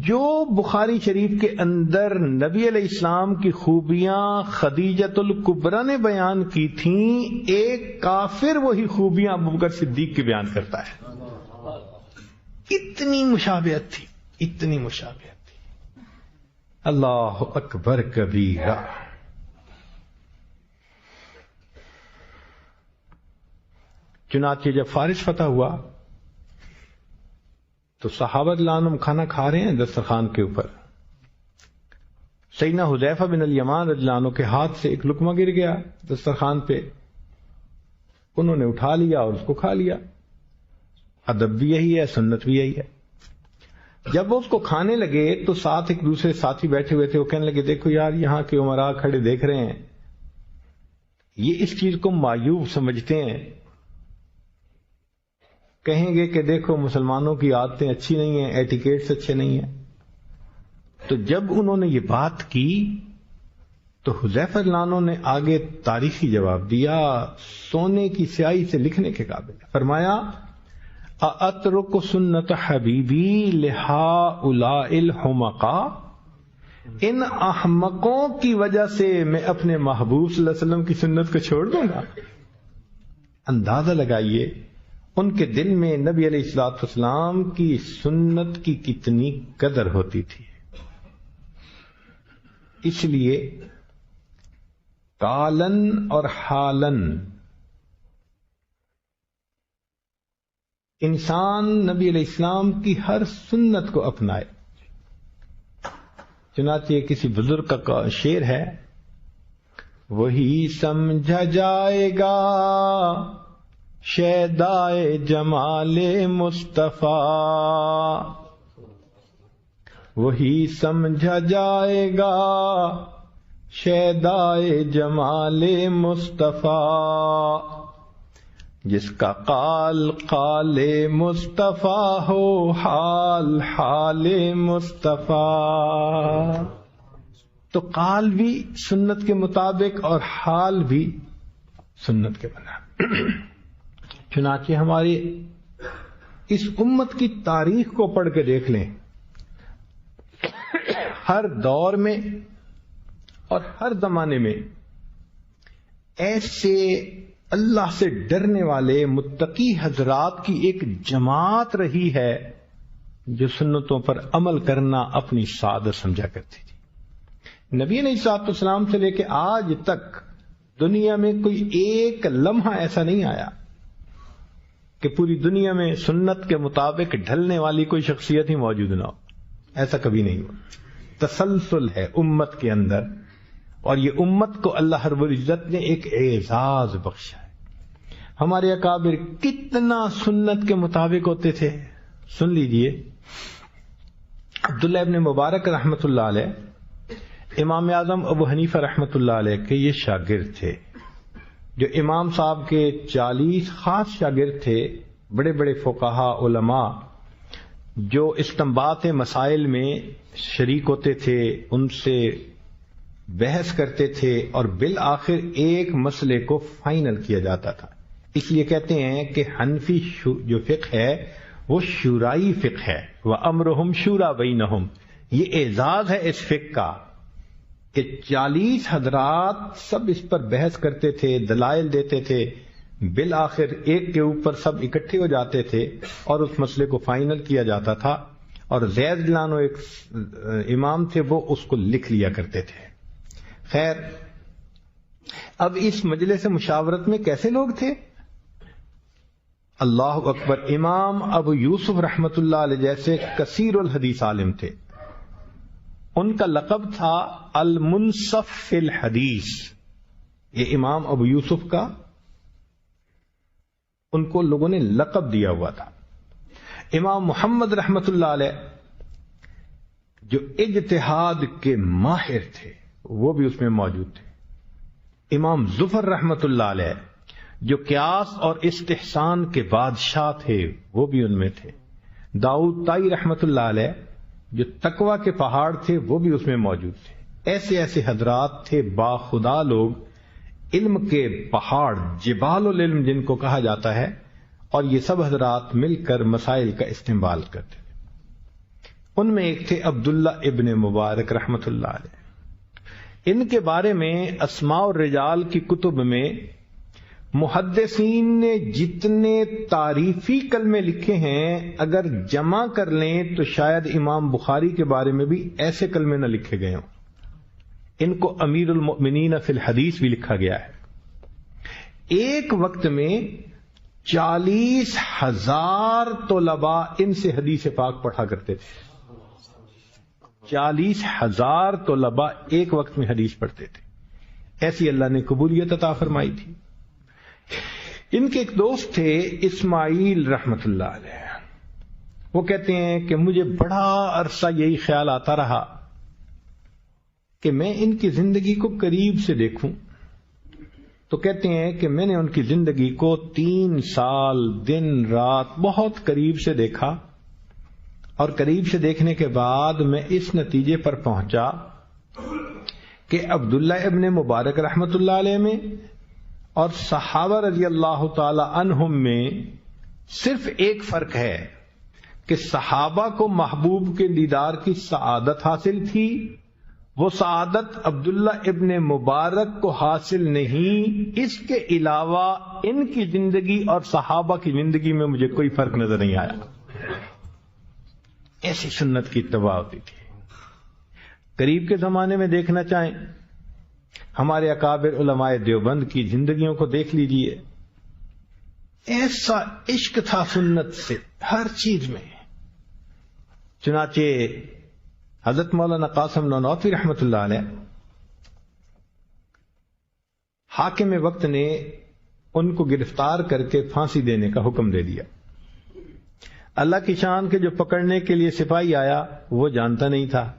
جو بخاری شریف کے اندر نبی علیہ السلام کی خوبیاں خدیجۃ الکبریٰ نے بیان کی تھیں، ایک کافر وہی خوبیاں ابو بکر صدیق کی بیان کرتا ہے. اتنی مشابہت تھی. اللہ اکبر کبیرہ. چنانچہ جب فارس فتح ہوا تو صحابہ رضی اللہ عنہم کھانا کھا رہے ہیں دسترخوان کے اوپر. سیدنا حذیفہ بن الیمان رضی اللہ عنہ کے ہاتھ سے ایک لقمہ گر گیا دسترخوان پہ. انہوں نے اٹھا لیا اور اس کو کھا لیا. ادب بھی یہی ہے، سنت بھی یہی ہے. جب وہ اس کو کھانے لگے تو ساتھ ایک دوسرے ساتھی بیٹھے ہوئے تھے، وہ کہنے لگے دیکھو یار یہاں کے عمراء کھڑے دیکھ رہے ہیں، یہ اس چیز کو معیوب سمجھتے ہیں، کہیں گے کہ دیکھو مسلمانوں کی عادتیں اچھی نہیں ہیں، ایٹیکیٹس اچھے نہیں ہیں. تو جب انہوں نے یہ بات کی تو حذیفہ رضی اللہ عنہ نے آگے تاریخی جواب دیا، سونے کی سیاہی سے لکھنے کے قابل. فرمایا اَأَتْرُكُ سُنَّةَ حَبِيبِي لِهَٰؤُلَاءِ الْحُمَقَاءِ. ان احمقوں کی وجہ سے میں اپنے محبوب صلی اللہ علیہ وسلم کی سنت کو چھوڑ دوں گا. اندازہ لگائیے ان کے دل میں نبی علیہ الصلوۃ والسلام کی سنت کی کتنی قدر ہوتی تھی. اس لیے قالن اور حالن انسان نبی علیہ السلام کی ہر سنت کو اپنائے. چنانچہ کسی بزرگ کا شعر ہے، وہی سمجھا جائے گا شیدائے جمال مصطفیٰ، وہی سمجھا جائے گا شیدائے جمال مصطفیٰ، جس کا قال قال مصطفیٰ ہو حال حال مصطفیٰ. تو قال بھی سنت کے مطابق اور حال بھی سنت کے بنا. چنانچہ ہماری اس امت کی تاریخ کو پڑھ کے دیکھ لیں، ہر دور میں اور ہر زمانے میں ایسے اللہ سے ڈرنے والے متقی حضرات کی ایک جماعت رہی ہے جو سنتوں پر عمل کرنا اپنی سعادت سمجھا کرتی تھی. نبی علیہ الصلوۃ والسلام سے لے کے آج تک دنیا میں کوئی ایک لمحہ ایسا نہیں آیا کہ پوری دنیا میں سنت کے مطابق ڈھلنے والی کوئی شخصیت ہی موجود نہ ہو. ایسا کبھی نہیں ہوا. تسلسل ہے امت کے اندر، اور یہ امت کو اللہ رب العزت نے ایک اعزاز بخشا ہے. ہمارے اکابر کتنا سنت کے مطابق ہوتے تھے. سن لیجئے، عبداللہ ابن مبارک رحمت اللہ علیہ امام اعظم ابو حنیفہ رحمۃ اللہ علیہ کے یہ شاگرد تھے، جو امام صاحب کے 40 خاص شاگرد تھے، بڑے بڑے فقہا علماء جو استنباط مسائل میں شریک ہوتے تھے، ان سے بحث کرتے تھے اور بالآخر ایک مسئلے کو فائنل کیا جاتا تھا۔ اس لیے کہتے ہیں کہ حنفی جو فقہ ہے وہ شورائی فقہ ہے، وَأَمْرُهُمْ شُورَى بَيْنَهُمْ۔ یہ اعزاز ہے اس فقہ کا کہ 40 حضرات سب اس پر بحث کرتے تھے، دلائل دیتے تھے، بالآخر ایک کے اوپر سب اکٹھے ہو جاتے تھے اور اس مسئلے کو فائنل کیا جاتا تھا، اور زید جلانو ایک امام تھے، وہ اس کو لکھ لیا کرتے تھے۔ خیر، اب اس مجلس مشاورت میں کیسے لوگ تھے؟ اللہ اکبر، امام ابو یوسف رحمت اللہ علیہ جیسے کثیر الحدیث عالم تھے، ان کا لقب تھا المنصف فی الحدیث۔ یہ امام ابو یوسف کا ان کو لوگوں نے لقب دیا ہوا تھا۔ امام محمد رحمت اللہ علیہ جو اجتہاد کے ماہر تھے وہ بھی اس میں موجود تھے۔ امام ظفر رحمت اللہ علیہ جو قیاس اور استحسان کے بادشاہ تھے وہ بھی ان میں تھے۔ داؤد طائی رحمت اللہ علیہ جو تقوی کے پہاڑ تھے وہ بھی اس میں موجود تھے۔ ایسے ایسے حضرات تھے با خدا لوگ، علم کے پہاڑ، جبال العلم جن کو کہا جاتا ہے، اور یہ سب حضرات مل کر مسائل کا استنباط کرتے تھے۔ ان میں ایک تھے عبداللہ ابن مبارک رحمت اللہ علیہ۔ ان کے بارے میں اسماء الرجال کی کتب میں محدثین نے جتنے تعریفی کلمے لکھے ہیں اگر جمع کر لیں تو شاید امام بخاری کے بارے میں بھی ایسے کلمے نہ لکھے گئے ہوں۔ ان کو امیر المؤمنین فی الحدیث بھی لکھا گیا ہے۔ ایک وقت میں 40,000 طلباء ان سے حدیث پاک پڑھا کرتے تھے۔ 40,000 طلباء ایک وقت میں حدیث پڑھتے تھے، ایسی اللہ نے قبولیت عطا فرمائی تھی۔ ان کے ایک دوست تھے اسماعیل رحمت اللہ علیہ، وہ کہتے ہیں کہ مجھے بڑا عرصہ یہی خیال آتا رہا کہ میں ان کی زندگی کو قریب سے دیکھوں، تو کہتے ہیں کہ میں نے ان کی زندگی کو 3 سال دن رات بہت قریب سے دیکھا، اور قریب سے دیکھنے کے بعد میں اس نتیجے پر پہنچا کہ عبداللہ ابن مبارک رحمت اللہ علیہ میں اور صحابہ رضی اللہ تعالی عنہم میں صرف ایک فرق ہے کہ صحابہ کو محبوب کے دیدار کی سعادت حاصل تھی، وہ سعادت عبداللہ ابن مبارک کو حاصل نہیں۔ اس کے علاوہ ان کی زندگی اور صحابہ کی زندگی میں مجھے کوئی فرق نظر نہیں آیا۔ ایسی سنت کی اتباع ہوتی تھی۔ قریب کے زمانے میں دیکھنا چاہیں، ہمارے اکابر علماء دیوبند کی زندگیوں کو دیکھ لیجئے، ایسا عشق تھا سنت سے ہر چیز میں۔ چنانچہ حضرت مولانا قاسم نانوتوی رحمت اللہ علیہ، حاکم وقت نے ان کو گرفتار کر کے پھانسی دینے کا حکم دے دیا۔ اللہ کی شان کے جو پکڑنے کے لیے سپاہی آیا وہ جانتا نہیں تھا۔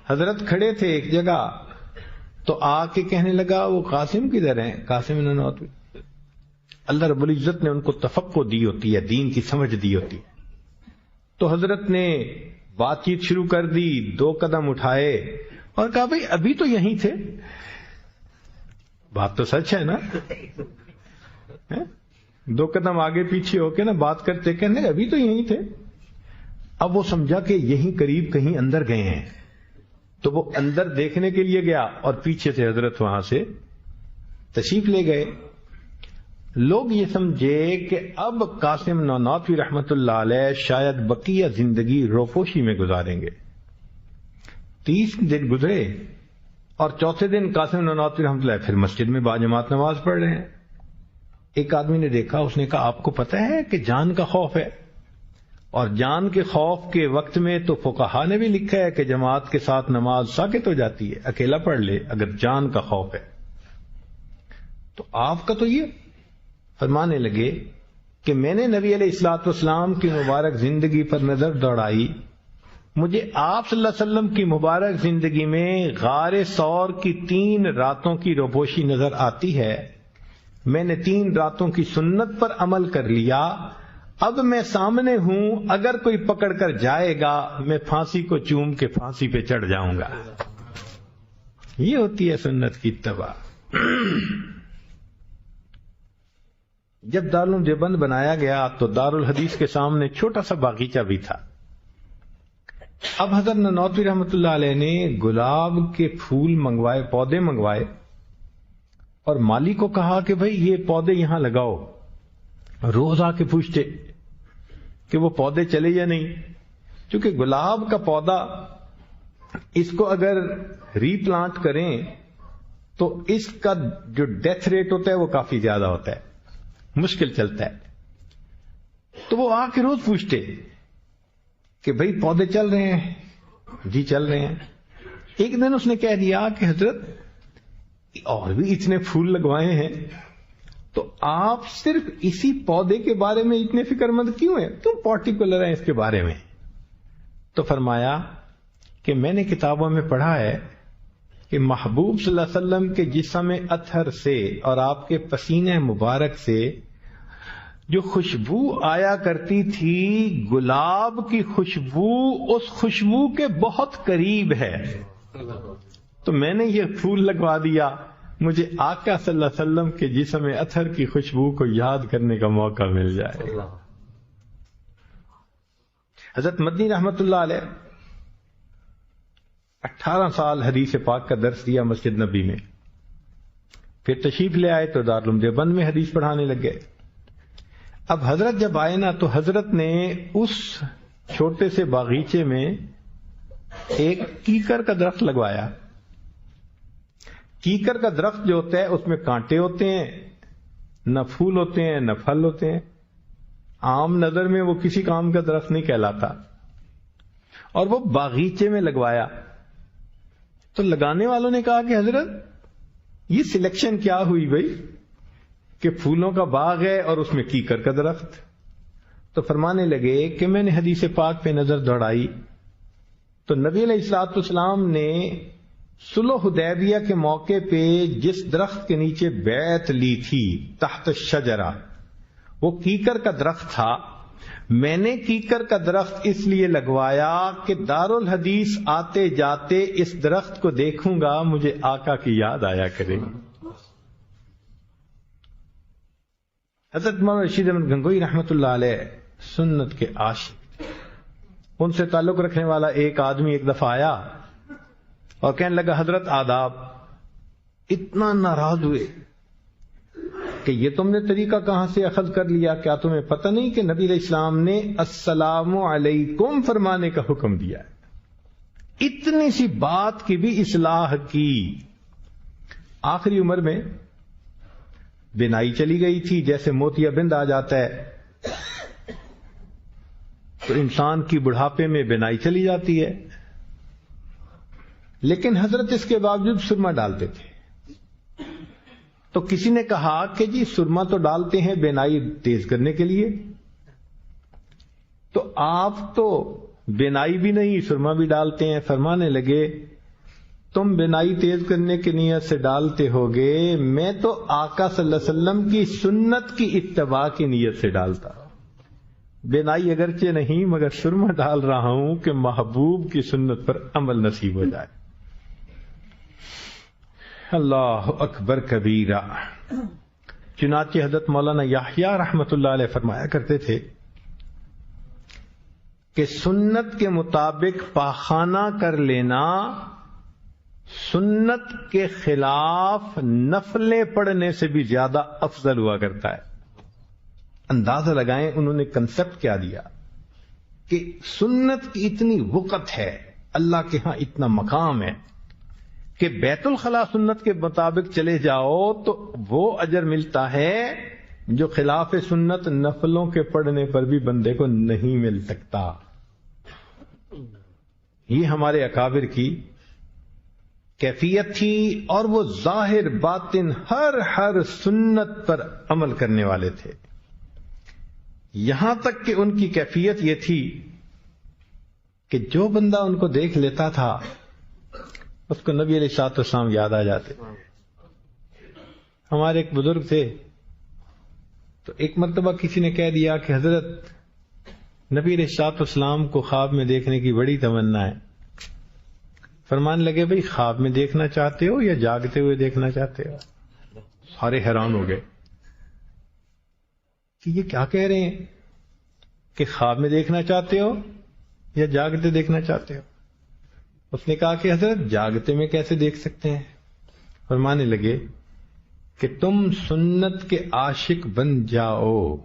حضرت کھڑے تھے ایک جگہ تو آ کے کہنے لگا وہ قاسم کدھر ہیں؟ قاسم نانوتوی۔ اللہ رب العزت نے ان کو تفقہ دی ہوتی ہے، دین کی سمجھ دی ہوتی ہے، تو حضرت نے بات چیت شروع کر دی، 2 قدم اٹھائے اور کہا بھئی ابھی تو یہیں تھے۔ بات تو سچ ہے نا، 2 قدم آگے پیچھے ہو کے نا بات کرتے کہنے ابھی تو یہیں تھے۔ اب وہ سمجھا کہ یہیں قریب کہیں اندر گئے ہیں، تو وہ اندر دیکھنے کے لیے گیا اور پیچھے سے حضرت وہاں سے تشریف لے گئے۔ لوگ یہ سمجھے کہ اب قاسم نانوتوی رحمت اللہ علیہ شاید بقیہ زندگی روپوشی میں گزاریں گے۔ 30 دن گزرے اور چوتھے دن قاسم نانوتوی رحمت اللہ پھر مسجد میں باجماعت نماز پڑھ رہے ہیں۔ ایک آدمی نے دیکھا، اس نے کہا آپ کو پتہ ہے کہ جان کا خوف ہے، اور جان کے خوف کے وقت میں تو فقہا نے بھی لکھا ہے کہ جماعت کے ساتھ نماز ساکت ہو جاتی ہے، اکیلا پڑھ لے اگر جان کا خوف ہے۔ تو آپ کا تو یہ فرمانے لگے کہ میں نے نبی علیہ الصلوۃ والسلام کی مبارک زندگی پر نظر دوڑائی مجھے آپ صلی اللہ علیہ وسلم کی مبارک زندگی میں غار ثور کی 3 راتوں کی روپوشی نظر آتی ہے. میں نے 3 راتوں کی سنت پر عمل کر لیا. اب میں سامنے ہوں، اگر کوئی پکڑ کر جائے گا میں پھانسی کو چوم کے پھانسی پہ چڑھ جاؤں گا. یہ ہوتی ہے سنت کی اتباع. جب دارالعلوم دیوبند بنایا گیا تو دارالحدیث کے سامنے چھوٹا سا باغیچہ بھی تھا. اب حضرت نانوتوی رحمۃ اللہ علیہ نے گلاب کے پھول منگوائے، پودے منگوائے، اور مالی کو کہا کہ بھئی یہ پودے یہاں لگاؤ. روز آ کے پوچھتے کہ وہ پودے چلے یا نہیں، کیونکہ گلاب کا پودا اس کو اگر ری پلانٹ کریں تو اس کا جو ڈیتھ ریٹ ہوتا ہے وہ کافی زیادہ ہوتا ہے، مشکل چلتا ہے. تو وہ آ کے روز پوچھتے کہ بھئی پودے چل رہے ہیں؟ جی چل رہے ہیں. ایک دن اس نے کہہ دیا کہ حضرت اور بھی اتنے پھول لگوائے ہیں تو آپ صرف اسی پودے کے بارے میں اتنے فکر مند کیوں ہیں، کیوں پارٹیکولر ہیں اس کے بارے میں؟ تو فرمایا کہ میں نے کتابوں میں پڑھا ہے کہ محبوب صلی اللہ علیہ وسلم کے جسم اطہر سے اور آپ کے پسینے مبارک سے جو خوشبو آیا کرتی تھی، گلاب کی خوشبو اس خوشبو کے بہت قریب ہے. تو میں نے یہ پھول لگوا دیا، مجھے آقا صلی اللہ علیہ وسلم کے جسم اطہر کی خوشبو کو یاد کرنے کا موقع مل جائے. حضرت مدنی رحمت اللہ علیہ 18 سال حدیث پاک کا درس دیا مسجد نبی میں. پھر تشریف لے آئے تو دارالعلوم دیوبند میں حدیث پڑھانے لگ گئے. اب حضرت جب آئے نا تو حضرت نے اس چھوٹے سے باغیچے میں ایک کیکر کا درخت لگوایا. کیکر کا درخت جو ہوتا ہے اس میں کانٹے ہوتے ہیں، نہ پھول ہوتے ہیں نہ پھل ہوتے ہیں. عام نظر میں وہ کسی کام کا درخت نہیں کہلاتا، اور وہ باغیچے میں لگوایا. تو لگانے والوں نے کہا کہ حضرت یہ سلیکشن کیا ہوئی بھائی کہ پھولوں کا باغ ہے اور اس میں کیکر کا درخت؟ تو فرمانے لگے کہ میں نے حدیث پاک پہ نظر دوڑائی تو نبی علیہ الصلوۃ والسلام نے صلح حدیبیہ کے موقع پہ جس درخت کے نیچے بیعت لی تھی تحت الشجرہ، وہ کیکر کا درخت تھا. میں نے کیکر کا درخت اس لیے لگوایا کہ دارالحدیث آتے جاتے اس درخت کو دیکھوں گا، مجھے آقا کی یاد آیا کرے گی. حضرت مولانا رشید احمد گنگوئی رحمت اللہ علیہ سنت کے عاشق، ان سے تعلق رکھنے والا ایک آدمی ایک دفعہ آیا اور کہنے لگا حضرت آداب. اتنا ناراض ہوئے کہ یہ تم نے طریقہ کہاں سے اخذ کر لیا، کیا تمہیں پتہ نہیں کہ نبی علیہ السلام نے السلام علیکم فرمانے کا حکم دیا ہے؟ اتنی سی بات کی بھی اصلاح کی. آخری عمر میں بینائی چلی گئی تھی، جیسے موتیا بند آ جاتا ہے تو انسان کی بڑھاپے میں بینائی چلی جاتی ہے، لیکن حضرت اس کے باوجود سرما ڈالتے تھے. تو کسی نے کہا کہ جی سرما تو ڈالتے ہیں بینائی تیز کرنے کے لیے، تو آپ تو بینائی بھی نہیں سرما بھی ڈالتے ہیں. فرمانے لگے تم بینائی تیز کرنے کی نیت سے ڈالتے ہوگے، میں تو آقا صلی اللہ علیہ وسلم کی سنت کی اتباع کی نیت سے ڈالتا. بینائی اگرچہ نہیں مگر سرما ڈال رہا ہوں کہ محبوب کی سنت پر عمل نصیب ہو جائے. اللہ اکبر کبیرہ. چنانچہ حضرت مولانا یحییٰ رحمت اللہ علیہ فرمایا کرتے تھے کہ سنت کے مطابق پاخانہ کر لینا سنت کے خلاف نفلیں پڑھنے سے بھی زیادہ افضل ہوا کرتا ہے. اندازہ لگائیں انہوں نے کنسپٹ کیا دیا کہ سنت کی اتنی وقت ہے، اللہ کے ہاں اتنا مقام ہے کہ بیت الخلاء سنت کے مطابق چلے جاؤ تو وہ اجر ملتا ہے جو خلاف سنت نفلوں کے پڑھنے پر بھی بندے کو نہیں مل سکتا. یہ ہمارے اکابر کی کیفیت تھی، اور وہ ظاہر باطن ہر سنت پر عمل کرنے والے تھے. یہاں تک کہ ان کی کیفیت یہ تھی کہ جو بندہ ان کو دیکھ لیتا تھا اس کو نبی علیہ الصلوۃ والسلام یاد آ جاتے. ہمارے ایک بزرگ تھے، تو ایک مرتبہ کسی نے کہہ دیا کہ حضرت نبی علیہ الصلوۃ والسلام کو خواب میں دیکھنے کی بڑی تمنا ہے. فرمانے لگے بھئی خواب میں دیکھنا چاہتے ہو یا جاگتے ہوئے دیکھنا چاہتے ہو؟ سارے حیران ہو گئے کہ یہ کیا کہہ رہے ہیں کہ خواب میں دیکھنا چاہتے ہو یا جاگتے دیکھنا چاہتے ہو؟ اس نے کہا کہ حضرت جاگتے میں کیسے دیکھ سکتے ہیں؟ فرمانے لگے کہ تم سنت کے عاشق بن جاؤ،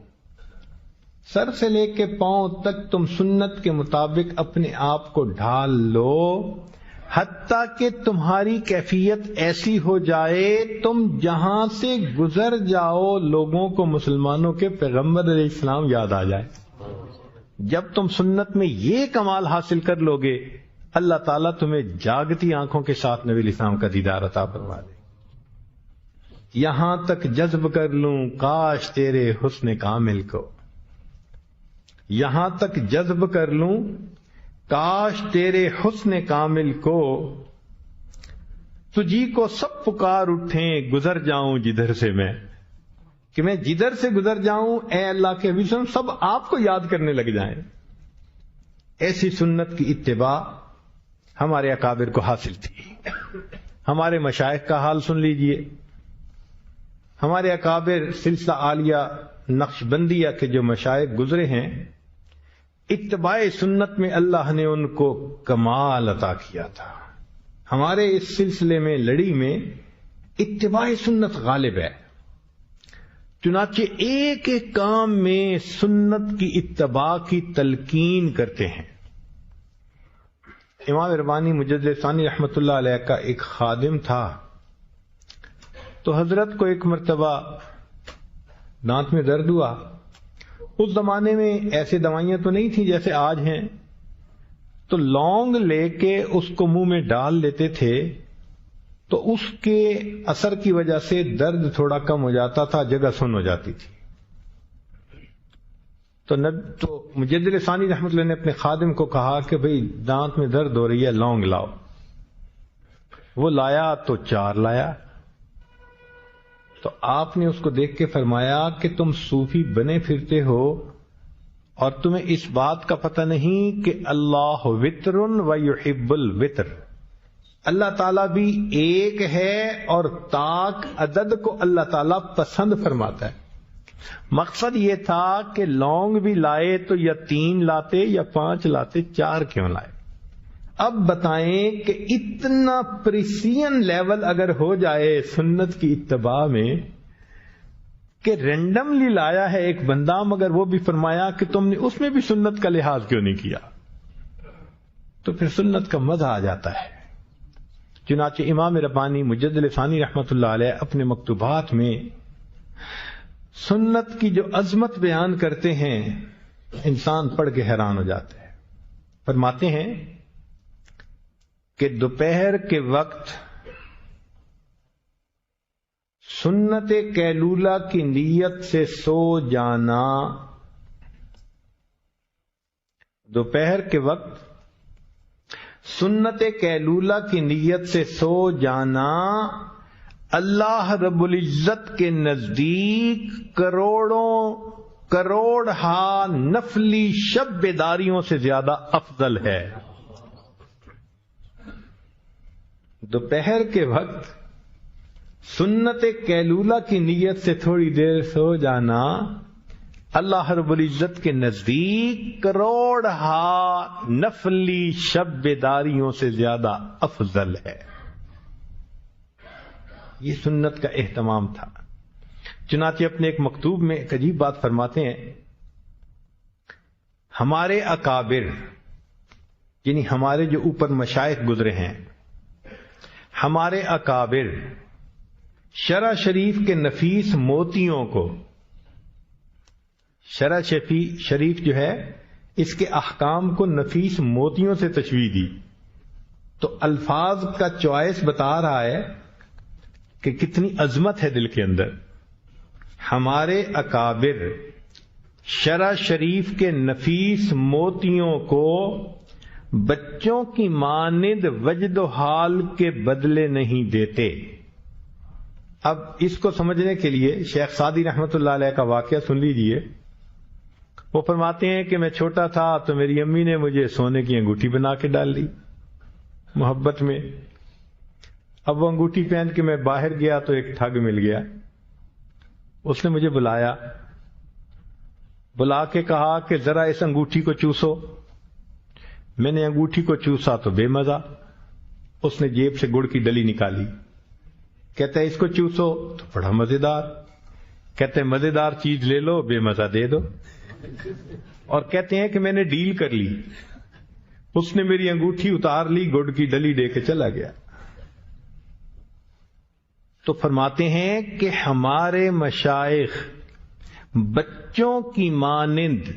سر سے لے کے پاؤں تک تم سنت کے مطابق اپنے آپ کو ڈھال لو، حتیٰ کہ تمہاری کیفیت ایسی ہو جائے تم جہاں سے گزر جاؤ لوگوں کو مسلمانوں کے پیغمبر علیہ السلام یاد آ جائے. جب تم سنت میں یہ کمال حاصل کر لو گے، اللہ تعالیٰ تمہیں جاگتی آنکھوں کے ساتھ نبی علیہ السلام کا دیدار عطا فرما دے. یہاں تک جذب کر لوں کاش تیرے حسن کامل کو، یہاں تک جذب کر لوں کاش تیرے حسن کامل کو، تجھی کو سب پکار اٹھیں گزر جاؤں جدھر سے میں، کہ میں جدھر سے گزر جاؤں اے اللہ کے حبیب سب آپ کو یاد کرنے لگ جائیں. ایسی سنت کی اتباع ہمارے اکابر کو حاصل تھی. ہمارے مشائخ کا حال سن لیجئے. ہمارے اکابر سلسلہ عالیہ نقشبندیہ کے جو مشائخ گزرے ہیں، اتباع سنت میں اللہ نے ان کو کمال عطا کیا تھا. ہمارے اس سلسلے میں لڑی میں اتباع سنت غالب ہے. چنانچہ ایک ایک کام میں سنت کی اتباع کی تلقین کرتے ہیں. امام ربانی مجدد ثانی رحمۃ اللہ علیہ کا ایک خادم تھا، تو حضرت کو ایک مرتبہ دانت میں درد ہوا. اس زمانے میں ایسے دوائیاں تو نہیں تھیں جیسے آج ہیں، تو لونگ لے کے اس کو منہ میں ڈال لیتے تھے تو اس کے اثر کی وجہ سے درد تھوڑا کم ہو جاتا تھا، جگہ سن ہو جاتی تھی. تو مجدد ثانی رحمۃ اللہ نے اپنے خادم کو کہا کہ بھئی دانت میں درد ہو رہی ہے، لونگ لاؤ. وہ لایا تو 4 لایا. تو آپ نے اس کو دیکھ کے فرمایا کہ تم صوفی بنے پھرتے ہو اور تمہیں اس بات کا پتہ نہیں کہ اللہ وتر و یحب الوتر، اللہ تعالیٰ بھی ایک ہے اور طاق عدد کو اللہ تعالیٰ پسند فرماتا ہے. مقصد یہ تھا کہ لونگ بھی لائے تو یا 3 لاتے یا 5 لاتے، 4 کیوں لائے؟ اب بتائیں کہ اتنا پریسین لیول اگر ہو جائے سنت کی اتباع میں کہ رینڈملی لایا ہے ایک بندہ، مگر وہ بھی فرمایا کہ تم نے اس میں بھی سنت کا لحاظ کیوں نہیں کیا، تو پھر سنت کا مزہ آ جاتا ہے. چنانچہ امام ربانی مجدد ثانی رحمۃ اللہ علیہ اپنے مکتوبات میں سنت کی جو عظمت بیان کرتے ہیں انسان پڑھ کے حیران ہو جاتا ہے. فرماتے ہیں کہ دوپہر کے وقت سنت قیلولہ کی نیت سے سو جانا، دوپہر کے وقت سنت قیلولہ کی نیت سے سو جانا اللہ رب العزت کے نزدیک کروڑ نفلی شب بیداریوں سے زیادہ افضل ہے. دوپہر کے وقت سنت قیلولہ کی نیت سے تھوڑی دیر سو جانا اللہ رب العزت کے نزدیک کروڑ نفلی شب بیداریوں سے زیادہ افضل ہے. یہ سنت کا اہتمام تھا. چنانچہ اپنے ایک مکتوب میں ایک عجیب بات فرماتے ہیں، ہمارے اکابر یعنی ہمارے جو اوپر مشائخ گزرے ہیں، ہمارے اکابر شرع شریف کے نفیس موتیوں کو، شرع شریف جو ہے اس کے احکام کو نفیس موتیوں سے تشبیہ دی. تو الفاظ کا چوائس بتا رہا ہے کہ کتنی عظمت ہے دل کے اندر. ہمارے اکابر شرع شریف کے نفیس موتیوں کو بچوں کی مانند وجد و حال کے بدلے نہیں دیتے. اب اس کو سمجھنے کے لیے شیخ سعدی رحمۃ اللہ علیہ کا واقعہ سن لیجئے. وہ فرماتے ہیں کہ میں چھوٹا تھا تو میری امی نے مجھے سونے کی انگوٹھی بنا کے ڈال دی محبت میں. اب وہ انگوٹھی پہن کے میں باہر گیا تو ایک ٹھگ مل گیا. اس نے مجھے بلا کے کہا کہ ذرا اس انگوٹھی کو چوسو. میں نے انگوٹھی کو چوسا تو بے مزہ. اس نے جیب سے گڑ کی ڈلی نکالی. کہتا ہے اس کو چوسو تو بڑا مزیدار. کہتے ہیں مزیدار چیز لے لو بے مزہ دے دو. اور کہتے ہیں کہ میں نے ڈیل کر لی. اس نے میری انگوٹھی اتار لی, گڑ کی ڈلی دے کے چلا گیا. تو فرماتے ہیں کہ ہمارے مشائخ بچوں کی مانند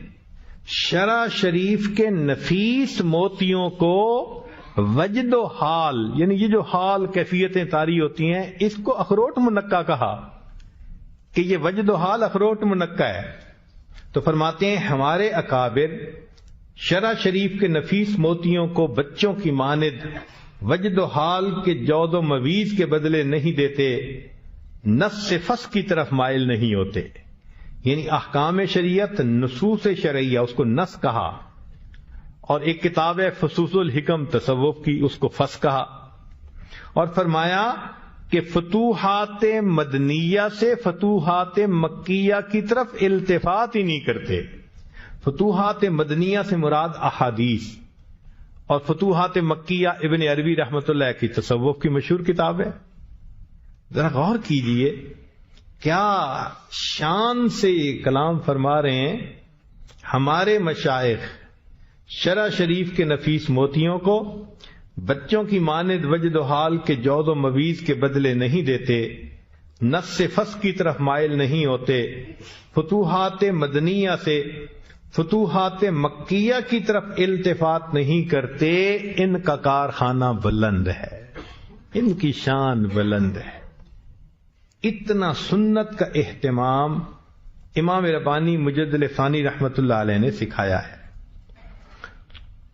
شرع شریف کے نفیس موتیوں کو وجد و حال، یعنی یہ جو حال کیفیتیں طاری ہوتی ہیں، اس کو اخروٹ منقع کہا کہ یہ وجد و حال اخروٹ منقع ہے. تو فرماتے ہیں ہمارے اکابر شرع شریف کے نفیس موتیوں کو بچوں کی مانند وجد و حال کے جود و مویز کے بدلے نہیں دیتے، نص فس کی طرف مائل نہیں ہوتے. یعنی احکام شریعت نصوص شرعیہ اس کو نص کہا، اور ایک کتاب ہے فصوص الحکم تصوف کی، اس کو فس کہا. اور فرمایا کہ فتوحات مدنیہ سے فتوحات مکیہ کی طرف التفات ہی نہیں کرتے. فتوحات مدنیہ سے مراد احادیث، اور فتوحات مکیہ ابن عربی رحمۃ اللہ کی تصوف کی مشہور کتاب ہے. ذرا غور کیجئے کیا شان سے کلام فرما رہے ہیں. ہمارے مشائخ شرع شریف کے نفیس موتیوں کو بچوں کی مانند وجد و حال کے جود و مویز کے بدلے نہیں دیتے، نص فس کی طرف مائل نہیں ہوتے، فتوحات مدنیہ سے فتوحات مکیہ کی طرف التفات نہیں کرتے. ان کا کارخانہ بلند ہے، ان کی شان بلند ہے. اتنا سنت کا اہتمام امام ربانی مجدد ثانی رحمت اللہ علیہ نے سکھایا ہے.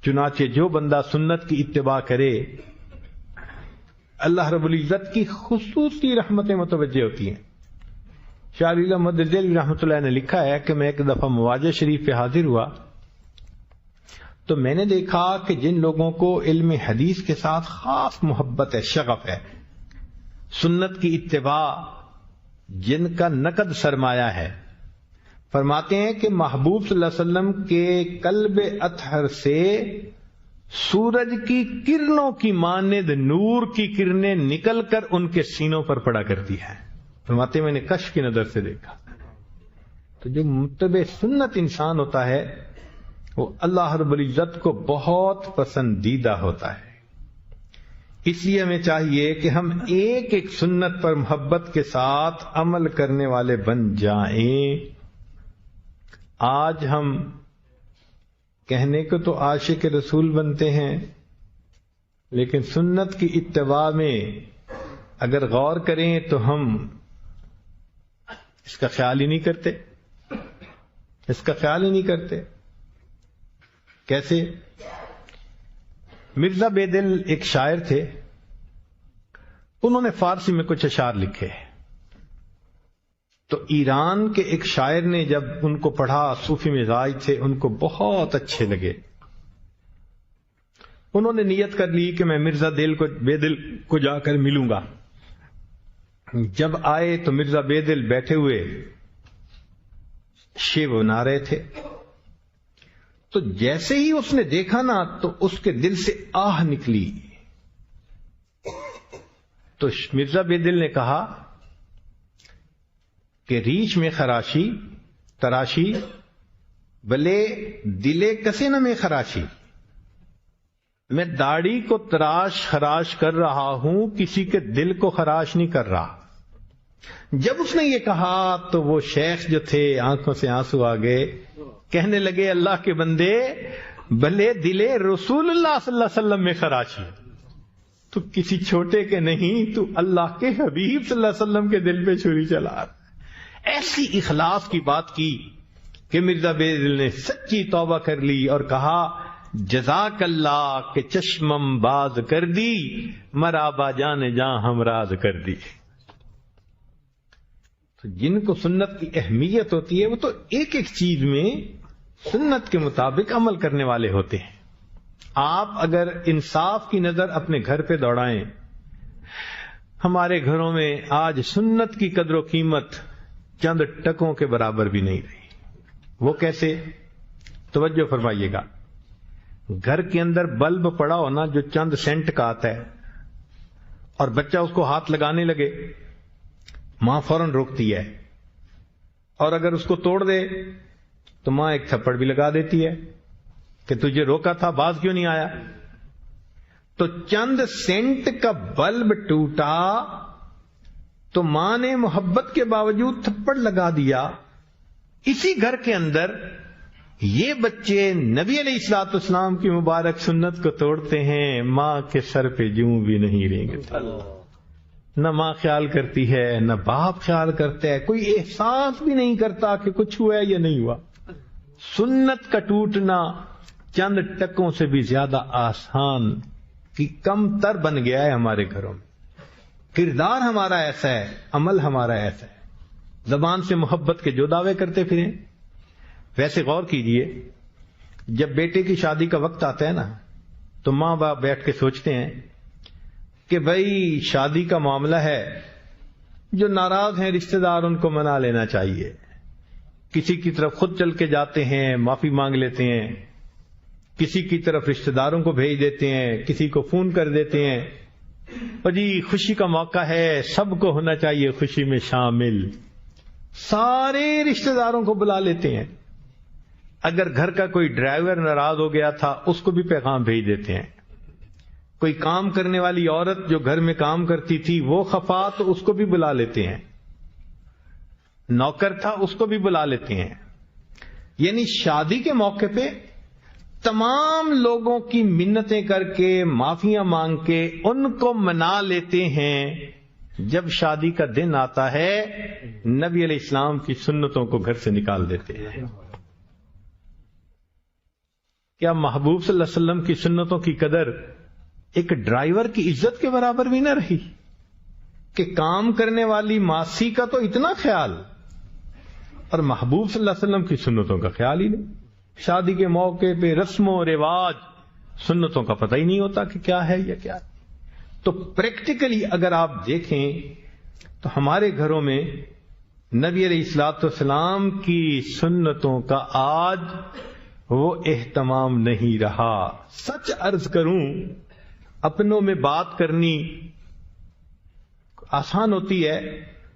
چنانچہ جو بندہ سنت کی اتباع کرے، اللہ رب العزت کی خصوصی رحمتیں متوجہ ہوتی ہیں. شاہ ولی اللہ محمد دہلوی رحمۃ اللہ نے لکھا ہے کہ میں ایک دفعہ مواجہ شریف پہ حاضر ہوا تو میں نے دیکھا کہ جن لوگوں کو علم حدیث کے ساتھ خاص محبت ہے، شغف ہے، سنت کی اتباع جن کا نقد سرمایہ ہے، فرماتے ہیں کہ محبوب صلی اللہ علیہ وسلم کے قلب اطہر سے سورج کی کرنوں کی مانند نور کی کرنیں نکل کر ان کے سینوں پر پڑا کرتی ہیں. فرماتے ہیں میں نے کشف کی نظر سے دیکھا. تو جو متبع سنت انسان ہوتا ہے وہ اللہ رب العزت کو بہت پسندیدہ ہوتا ہے. اس لیے ہمیں چاہیے کہ ہم ایک ایک سنت پر محبت کے ساتھ عمل کرنے والے بن جائیں. آج ہم کہنے کو تو عاشق رسول بنتے ہیں، لیکن سنت کی اتباع میں اگر غور کریں تو ہم اس کا خیال ہی نہیں کرتے. اس کا خیال ہی نہیں کرتے. کیسے؟ مرزا بے دل ایک شاعر تھے، انہوں نے فارسی میں کچھ اشعار لکھے. تو ایران کے ایک شاعر نے جب ان کو پڑھا، صوفی مزاج تھے، ان کو بہت اچھے لگے. انہوں نے نیت کر لی کہ میں مرزا بے دل کو جا کر ملوں گا. جب آئے تو مرزا بے دل بیٹھے ہوئے شیو بنا رہے تھے. تو جیسے ہی اس نے دیکھا نا تو اس کے دل سے آہ نکلی. تو مرزا بے دل نے کہا کہ ریچھ میں خراشی تراشی بلے دلے کسے نہ میں خراشی. میں داڑھی کو تراش خراش کر رہا ہوں، کسی کے دل کو خراش نہیں کر رہا. جب اس نے یہ کہا تو وہ شیخ جو تھے آنکھوں سے آنسو آ گئے، کہنے لگے اللہ کے بندے بھلے دلے رسول اللہ صلی اللہ علیہ وسلم میں خراشی، تو کسی چھوٹے کے نہیں، تو اللہ کے حبیب صلی اللہ علیہ وسلم کے دل پہ چھری چلا. ایسی اخلاص کی بات کی کہ مرزا بے دل نے سچی توبہ کر لی اور کہا جزاک اللہ کے چشمم باز کر دی، مرابا جان جاں ہمراز کر دی. تو جن کو سنت کی اہمیت ہوتی ہے وہ تو ایک ایک چیز میں سنت کے مطابق عمل کرنے والے ہوتے ہیں. آپ اگر انصاف کی نظر اپنے گھر پہ دوڑائیں، ہمارے گھروں میں آج سنت کی قدر و قیمت چند ٹکوں کے برابر بھی نہیں رہی. وہ کیسے؟ توجہ فرمائیے گا. گھر کے اندر بلب پڑا ہونا جو چند سینٹ کا آتا ہے اور بچہ اس کو ہاتھ لگانے لگے، ماں فوراً روکتی ہے، اور اگر اس کو توڑ دے تو ماں ایک تھپڑ بھی لگا دیتی ہے کہ تجھے روکا تھا، باز کیوں نہیں آیا؟ تو چند سینٹ کا بلب ٹوٹا تو ماں نے محبت کے باوجود تھپڑ لگا دیا. اسی گھر کے اندر یہ بچے نبی علیہ الصلوۃ والسلام کی مبارک سنت کو توڑتے ہیں، ماں کے سر پہ جوں بھی نہیں رینگتے. نہ ماں خیال کرتی ہے، نہ باپ خیال کرتا ہے، کوئی احساس بھی نہیں کرتا کہ کچھ ہوا ہے یا نہیں ہوا. سنت کا ٹوٹنا چند ٹکوں سے بھی زیادہ آسان کی کم تر بن گیا ہے ہمارے گھروں میں. کردار ہمارا ایسا ہے، عمل ہمارا ایسا ہے، زبان سے محبت کے جو دعوے کرتے پھریں. ویسے غور کیجئے، جب بیٹے کی شادی کا وقت آتا ہے نا تو ماں باپ بیٹھ کے سوچتے ہیں کہ بھائی شادی کا معاملہ ہے، جو ناراض ہیں رشتہ دار ان کو منا لینا چاہیے. کسی کی طرف خود چل کے جاتے ہیں، معافی مانگ لیتے ہیں، کسی کی طرف رشتہ داروں کو بھیج دیتے ہیں، کسی کو فون کر دیتے ہیں، اور جی خوشی کا موقع ہے، سب کو ہونا چاہیے خوشی میں شامل. سارے رشتہ داروں کو بلا لیتے ہیں. اگر گھر کا کوئی ڈرائیور ناراض ہو گیا تھا اس کو بھی پیغام بھیج دیتے ہیں. کوئی کام کرنے والی عورت جو گھر میں کام کرتی تھی وہ خفا تو اس کو بھی بلا لیتے ہیں. نوکر تھا اس کو بھی بلا لیتے ہیں. یعنی شادی کے موقع پہ تمام لوگوں کی منتیں کر کے، معافیاں مانگ کے ان کو منا لیتے ہیں. جب شادی کا دن آتا ہے نبی علیہ السلام کی سنتوں کو گھر سے نکال دیتے ہیں. کیا محبوب صلی اللہ علیہ وسلم کی سنتوں کی قدر ایک ڈرائیور کی عزت کے برابر بھی نہ رہی کہ کام کرنے والی ماسی کا تو اتنا خیال اور محبوب صلی اللہ علیہ وسلم کی سنتوں کا خیال ہی نہیں. شادی کے موقع پہ رسم و رواج سنتوں کا پتہ ہی نہیں ہوتا کہ کیا ہے یا کیا. تو پریکٹیکلی اگر آپ دیکھیں تو ہمارے گھروں میں نبی علیہ الصلوۃ والسلام کی سنتوں کا آج وہ اہتمام نہیں رہا. سچ عرض کروں، اپنوں میں بات کرنی آسان ہوتی ہے،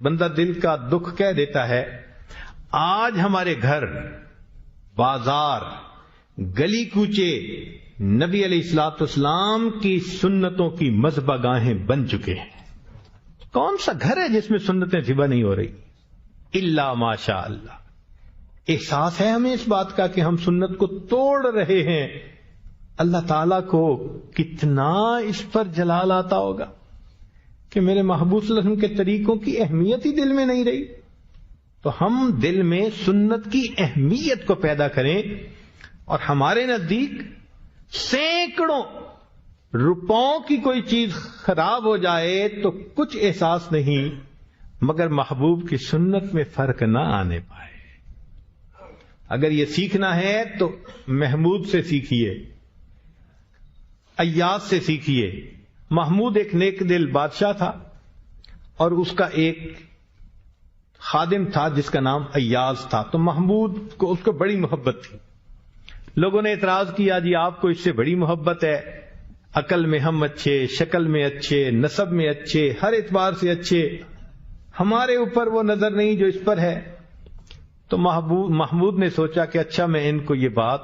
بندہ دل کا دکھ کہہ دیتا ہے. آج ہمارے گھر، بازار، گلی کوچے نبی علیہ الصلوۃ والسلام کی سنتوں کی مذبح گاہیں بن چکے ہیں. کون سا گھر ہے جس میں سنتیں ذبح نہیں ہو رہی؟ الا ماشاء اللہ. احساس ہے ہمیں اس بات کا کہ ہم سنت کو توڑ رہے ہیں. اللہ تعالیٰ کو کتنا اس پر جلال آتا ہوگا کہ میرے محبوب صلی اللہ علیہ وسلم کے طریقوں کی اہمیت ہی دل میں نہیں رہی. تو ہم دل میں سنت کی اہمیت کو پیدا کریں. اور ہمارے نزدیک سینکڑوں روپوں کی کوئی چیز خراب ہو جائے تو کچھ احساس نہیں، مگر محبوب کی سنت میں فرق نہ آنے پائے. اگر یہ سیکھنا ہے تو محمود سے سیکھیے، ایاز سے سیکھیے. محمود ایک نیک دل بادشاہ تھا اور اس کا ایک خادم تھا جس کا نام ایاز تھا. تو محمود کو اس کو بڑی محبت تھی. لوگوں نے اعتراض کیا، جی آپ کو اس سے بڑی محبت ہے، عقل میں ہم اچھے، شکل میں اچھے، نسب میں اچھے، ہر اعتبار سے اچھے، ہمارے اوپر وہ نظر نہیں جو اس پر ہے. تو محمود نے سوچا کہ اچھا میں ان کو یہ بات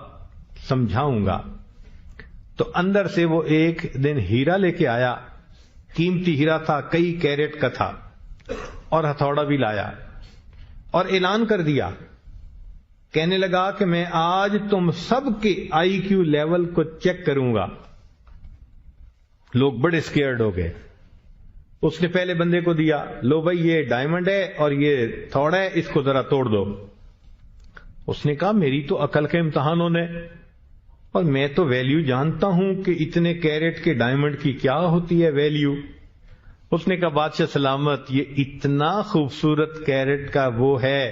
سمجھاؤں گا. تو اندر سے وہ ایک دن ہیرا لے کے آیا. قیمتی ہیرا تھا، کئی کیرٹ کا تھا، اور ہتھوڑا بھی لایا اور اعلان کر دیا. کہنے لگا کہ میں آج تم سب کے آئی کیو لیول کو چیک کروں گا. لوگ بڑے سکیئرڈ ہو گئے. اس نے پہلے بندے کو دیا، لو بھائی یہ ڈائمنڈ ہے اور یہ تھوڑا ہے، اس کو ذرا توڑ دو. اس نے کہا میری تو عقل کے امتحان ہونے. اور میں تو ویلیو جانتا ہوں کہ اتنے کیرٹ کے ڈائمنڈ کی کیا ہوتی ہے ویلیو. اس نے کہا بادشاہ سلامت یہ اتنا خوبصورت کیرٹ کا وہ ہے،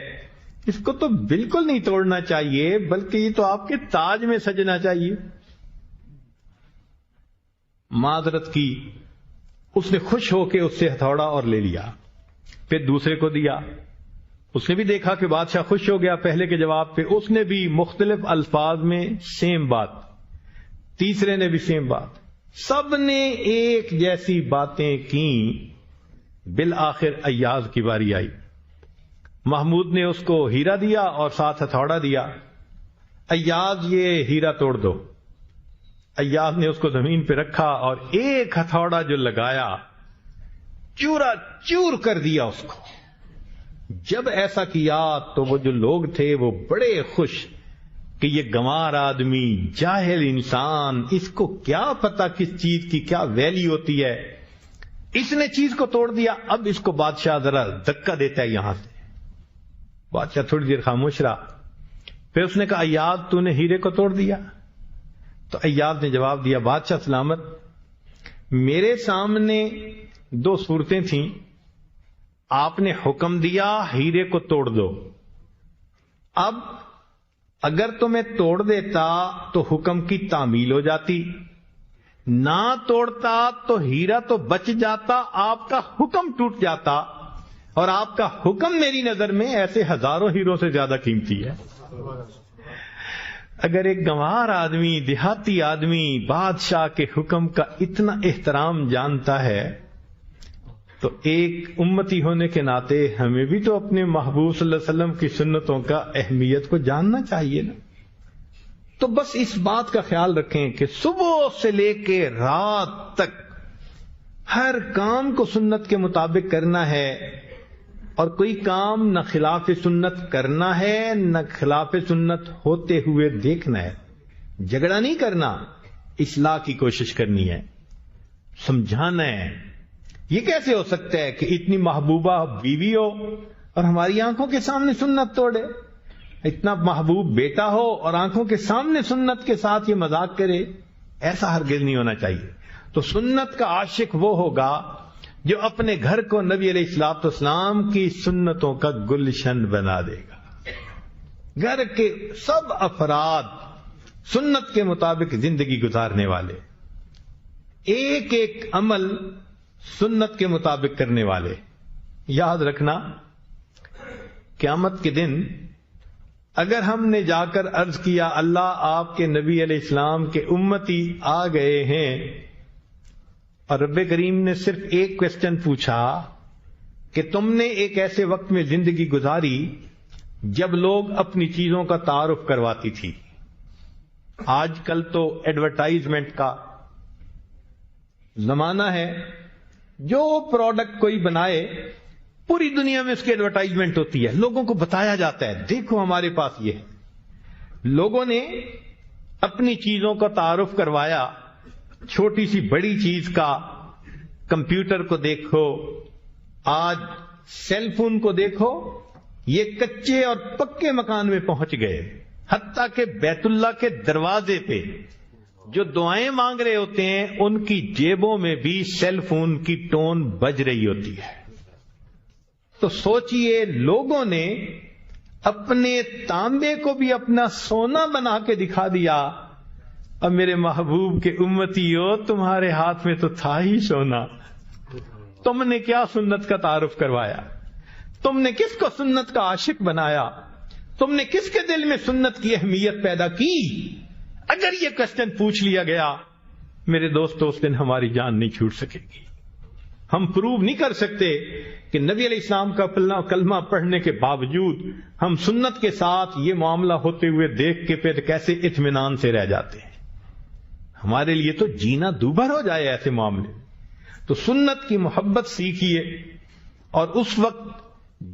اس کو تو بالکل نہیں توڑنا چاہیے، بلکہ یہ تو آپ کے تاج میں سجنا چاہیے. معذرت کی. اس نے خوش ہو کے اس سے ہتھوڑا اور لے لیا، پھر دوسرے کو دیا. اس نے بھی دیکھا کہ بادشاہ خوش ہو گیا پہلے کے جواب پہ، اس نے بھی مختلف الفاظ میں سیم بات، تیسرے نے بھی سیم بات، سب نے ایک جیسی باتیں کی. بالآخر ایاز کی باری آئی. محمود نے اس کو ہیرا دیا اور ساتھ ہتھوڑا دیا. ایاز یہ ہیرا توڑ دو. ایاز نے اس کو زمین پہ رکھا اور ایک ہتھوڑا جو لگایا چورا چور کر دیا اس کو. جب ایسا کیا تو وہ جو لوگ تھے وہ بڑے خوش کہ یہ گنوار آدمی، جاہل انسان، اس کو کیا پتا کس چیز کی کیا ویلیو ہوتی ہے، اس نے چیز کو توڑ دیا. اب اس کو بادشاہ ذرا دھکا دیتا ہے یہاں سے. بادشاہ تھوڑی دیر خاموش رہا، پھر اس نے کہا ایاز تو نے ہیرے کو توڑ دیا؟ تو ایاز نے جواب دیا بادشاہ سلامت میرے سامنے دو صورتیں تھیں، آپ نے حکم دیا ہیرے کو توڑ دو. اب اگر تو میں توڑ دیتا تو حکم کی تعمیل ہو جاتی، نہ توڑتا تو ہیرا تو بچ جاتا، آپ کا حکم ٹوٹ جاتا، اور آپ کا حکم میری نظر میں ایسے ہزاروں ہیروں سے زیادہ قیمتی ہے. اگر ایک گنوار آدمی، دیہاتی آدمی بادشاہ کے حکم کا اتنا احترام جانتا ہے تو ایک امتی ہونے کے ناطے ہمیں بھی تو اپنے محبوب صلی اللہ علیہ وسلم کی سنتوں کا اہمیت کو جاننا چاہیے نا. تو بس اس بات کا خیال رکھیں کہ صبح سے لے کے رات تک ہر کام کو سنت کے مطابق کرنا ہے، اور کوئی کام نہ خلاف سنت کرنا ہے نہ خلاف سنت ہوتے ہوئے دیکھنا ہے. جھگڑا نہیں کرنا، اصلاح کی کوشش کرنی ہے، سمجھانا ہے. یہ کیسے ہو سکتا ہے کہ اتنی محبوبہ بیوی ہو اور ہماری آنکھوں کے سامنے سنت توڑے؟ اتنا محبوب بیٹا ہو اور آنکھوں کے سامنے سنت کے ساتھ یہ مذاق کرے؟ ایسا ہرگز نہیں ہونا چاہیے. تو سنت کا عاشق وہ ہوگا جو اپنے گھر کو نبی علیہ الصلوۃ والسلام کی سنتوں کا گلشن بنا دے گا. گھر کے سب افراد سنت کے مطابق زندگی گزارنے والے، ایک ایک عمل سنت کے مطابق کرنے والے. یاد رکھنا قیامت کے دن اگر ہم نے جا کر عرض کیا اللہ آپ کے نبی علیہ السلام کے امتی آ گئے ہیں، اور رب کریم نے صرف ایک کوسچن پوچھا کہ تم نے ایک ایسے وقت میں زندگی گزاری جب لوگ اپنی چیزوں کا تعارف کرواتی تھی. آج کل تو ایڈورٹائزمنٹ کا زمانہ ہے، جو پروڈکٹ کوئی بنائے پوری دنیا میں اس کی ایڈورٹائزمنٹ ہوتی ہے، لوگوں کو بتایا جاتا ہے دیکھو ہمارے پاس یہ ہے. لوگوں نے اپنی چیزوں کا تعارف کروایا، چھوٹی سی بڑی چیز کا. کمپیوٹر کو دیکھو، آج سیل فون کو دیکھو، یہ کچے اور پکے مکان میں پہنچ گئے. حتیٰ کہ بیت اللہ کے دروازے پہ جو دعائیں مانگ رہے ہوتے ہیں ان کی جیبوں میں بھی سیل فون کی ٹون بج رہی ہوتی ہے. تو سوچئے لوگوں نے اپنے تانبے کو بھی اپنا سونا بنا کے دکھا دیا. اب میرے محبوب کے امتی ہو، تمہارے ہاتھ میں تو تھا ہی سونا، تم نے کیا سنت کا تعارف کروایا؟ تم نے کس کو سنت کا عاشق بنایا؟ تم نے کس کے دل میں سنت کی اہمیت پیدا کی؟ اگر یہ کوسچن پوچھ لیا گیا میرے دوستو اس دن ہماری جان نہیں چھوٹ سکے گی. ہم پروو نہیں کر سکتے کہ نبی علیہ السلام کا کلمہ پڑھنے کے باوجود ہم سنت کے ساتھ یہ معاملہ ہوتے ہوئے دیکھ کے پھر کیسے اطمینان سے رہ جاتے ہیں. ہمارے لیے تو جینا دوبھر ہو جائے ایسے معاملے. تو سنت کی محبت سیکھیے، اور اس وقت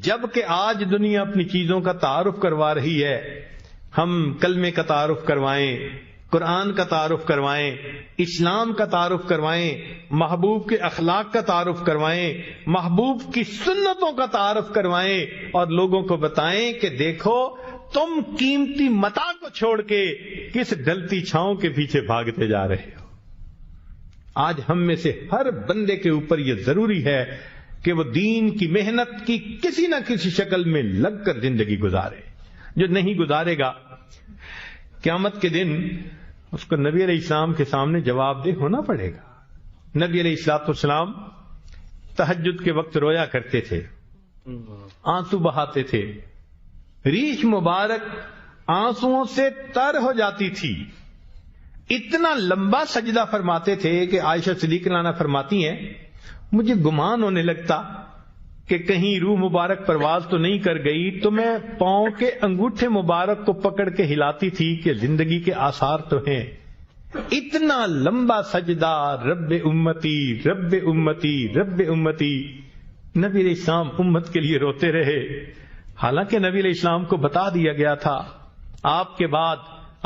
جب کہ آج دنیا اپنی چیزوں کا تعارف کروا رہی ہے، ہم کلمے کا تعارف کروائیں، قرآن کا تعارف کروائیں، اسلام کا تعارف کروائیں، محبوب کے اخلاق کا تعارف کروائیں، محبوب کی سنتوں کا تعارف کروائیں، اور لوگوں کو بتائیں کہ دیکھو تم قیمتی متاع کو چھوڑ کے کس ڈلتی چھاؤں کے پیچھے بھاگتے جا رہے ہو؟ آج ہم میں سے ہر بندے کے اوپر یہ ضروری ہے کہ وہ دین کی محنت کی کسی نہ کسی شکل میں لگ کر زندگی گزارے. جو نہیں گزارے گا قیامت کے دن اس کو نبی علیہ السلام کے سامنے جواب دہ ہونا پڑے گا. نبی علیہ الصلوۃ والسلام تہجد کے وقت رویا کرتے تھے، آنسو بہاتے تھے، ریش مبارک آنسوؤں سے تر ہو جاتی تھی. اتنا لمبا سجدہ فرماتے تھے کہ عائشہ صدیقہ عنہا فرماتی ہیں مجھے گمان ہونے لگتا کہ کہیں روح مبارک پرواز تو نہیں کر گئی، تو میں پاؤں کے انگوٹھے مبارک کو پکڑ کے ہلاتی تھی کہ زندگی کے آثار تو ہیں. اتنا لمبا سجدہ، رب امتی رب امتی رب امتی. نبی علیہ السلام امت کے لیے روتے رہے، حالانکہ نبی علیہ السلام کو بتا دیا گیا تھا آپ کے بعد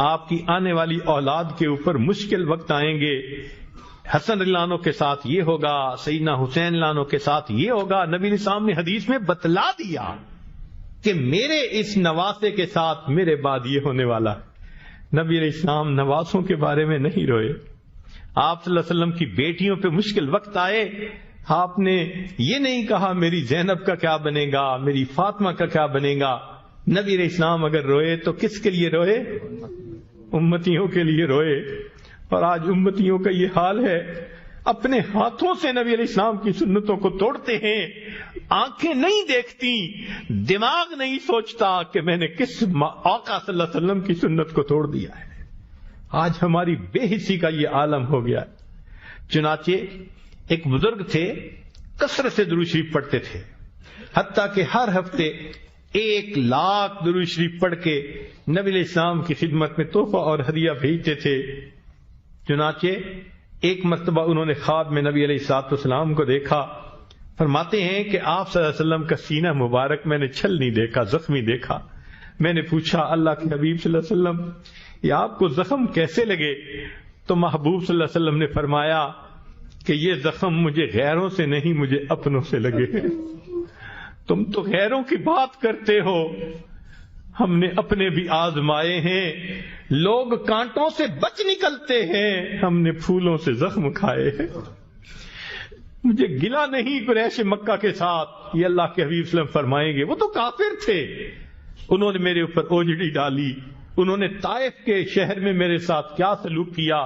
آپ کی آنے والی اولاد کے اوپر مشکل وقت آئیں گے. حسن رضی اللہ عنہ کے ساتھ یہ ہوگا، سیدنا حسین رضی اللہ عنہ کے ساتھ یہ ہوگا. نبی علیہ السلام نے حدیث میں بتلا دیا کہ میرے اس نواسے کے ساتھ میرے بعد یہ ہونے والا ہے. نبی علیہ السلام نواسوں کے بارے میں نہیں روئے. آپ صلی اللہ علیہ وسلم کی بیٹیوں پہ مشکل وقت آئے، آپ نے یہ نہیں کہا میری زینب کا کیا بنے گا، میری فاطمہ کا کیا بنے گا. نبی علیہ السلام اگر روئے تو کس کے لیے روئے؟ امتیوں کے لیے روئے. اور آج امتیوں کا یہ حال ہے، اپنے ہاتھوں سے نبی علیہ السلام کی سنتوں کو توڑتے ہیں. آنکھیں نہیں دیکھتی، دماغ نہیں سوچتا کہ میں نے کس آقا صلی اللہ علیہ وسلم کی سنت کو توڑ دیا ہے. آج ہماری بے حسی کا یہ عالم ہو گیا. چنانچہ ایک بزرگ تھے، کثرت سے درود شریف پڑھتے تھے، حتیٰ کہ ہر ہفتے 1,00,000 درود شریف پڑھ کے نبی علیہ السلام کی خدمت میں تحفہ اور ہدیہ بھیجتے تھے. چنانچہ ایک مرتبہ انہوں نے خواب میں نبی علیہ الصلوۃ والسلام کو دیکھا. فرماتے ہیں کہ آپ صلی اللہ علیہ وسلم کا سینہ مبارک میں نے چھل نہیں دیکھا، زخمی دیکھا. میں نے پوچھا اللہ کے حبیب صلی اللہ علیہ وسلم یہ آپ کو زخم کیسے لگے؟ تو محبوب صلی اللہ علیہ وسلم نے فرمایا کہ یہ زخم مجھے غیروں سے نہیں، مجھے اپنوں سے لگے. تم تو غیروں کی بات کرتے ہو، ہم نے اپنے بھی آزمائے ہیں. لوگ کانٹوں سے بچ نکلتے ہیں، ہم نے پھولوں سے زخم کھائے ہیں. مجھے گلا نہیں قریش مکہ کے ساتھ. یہ اللہ کے حبیب صلی اللہ علیہ وسلم فرمائیں گے وہ تو کافر تھے، انہوں نے میرے اوپر اوجڑی ڈالی، انہوں نے طائف کے شہر میں میرے ساتھ کیا سلوک کیا.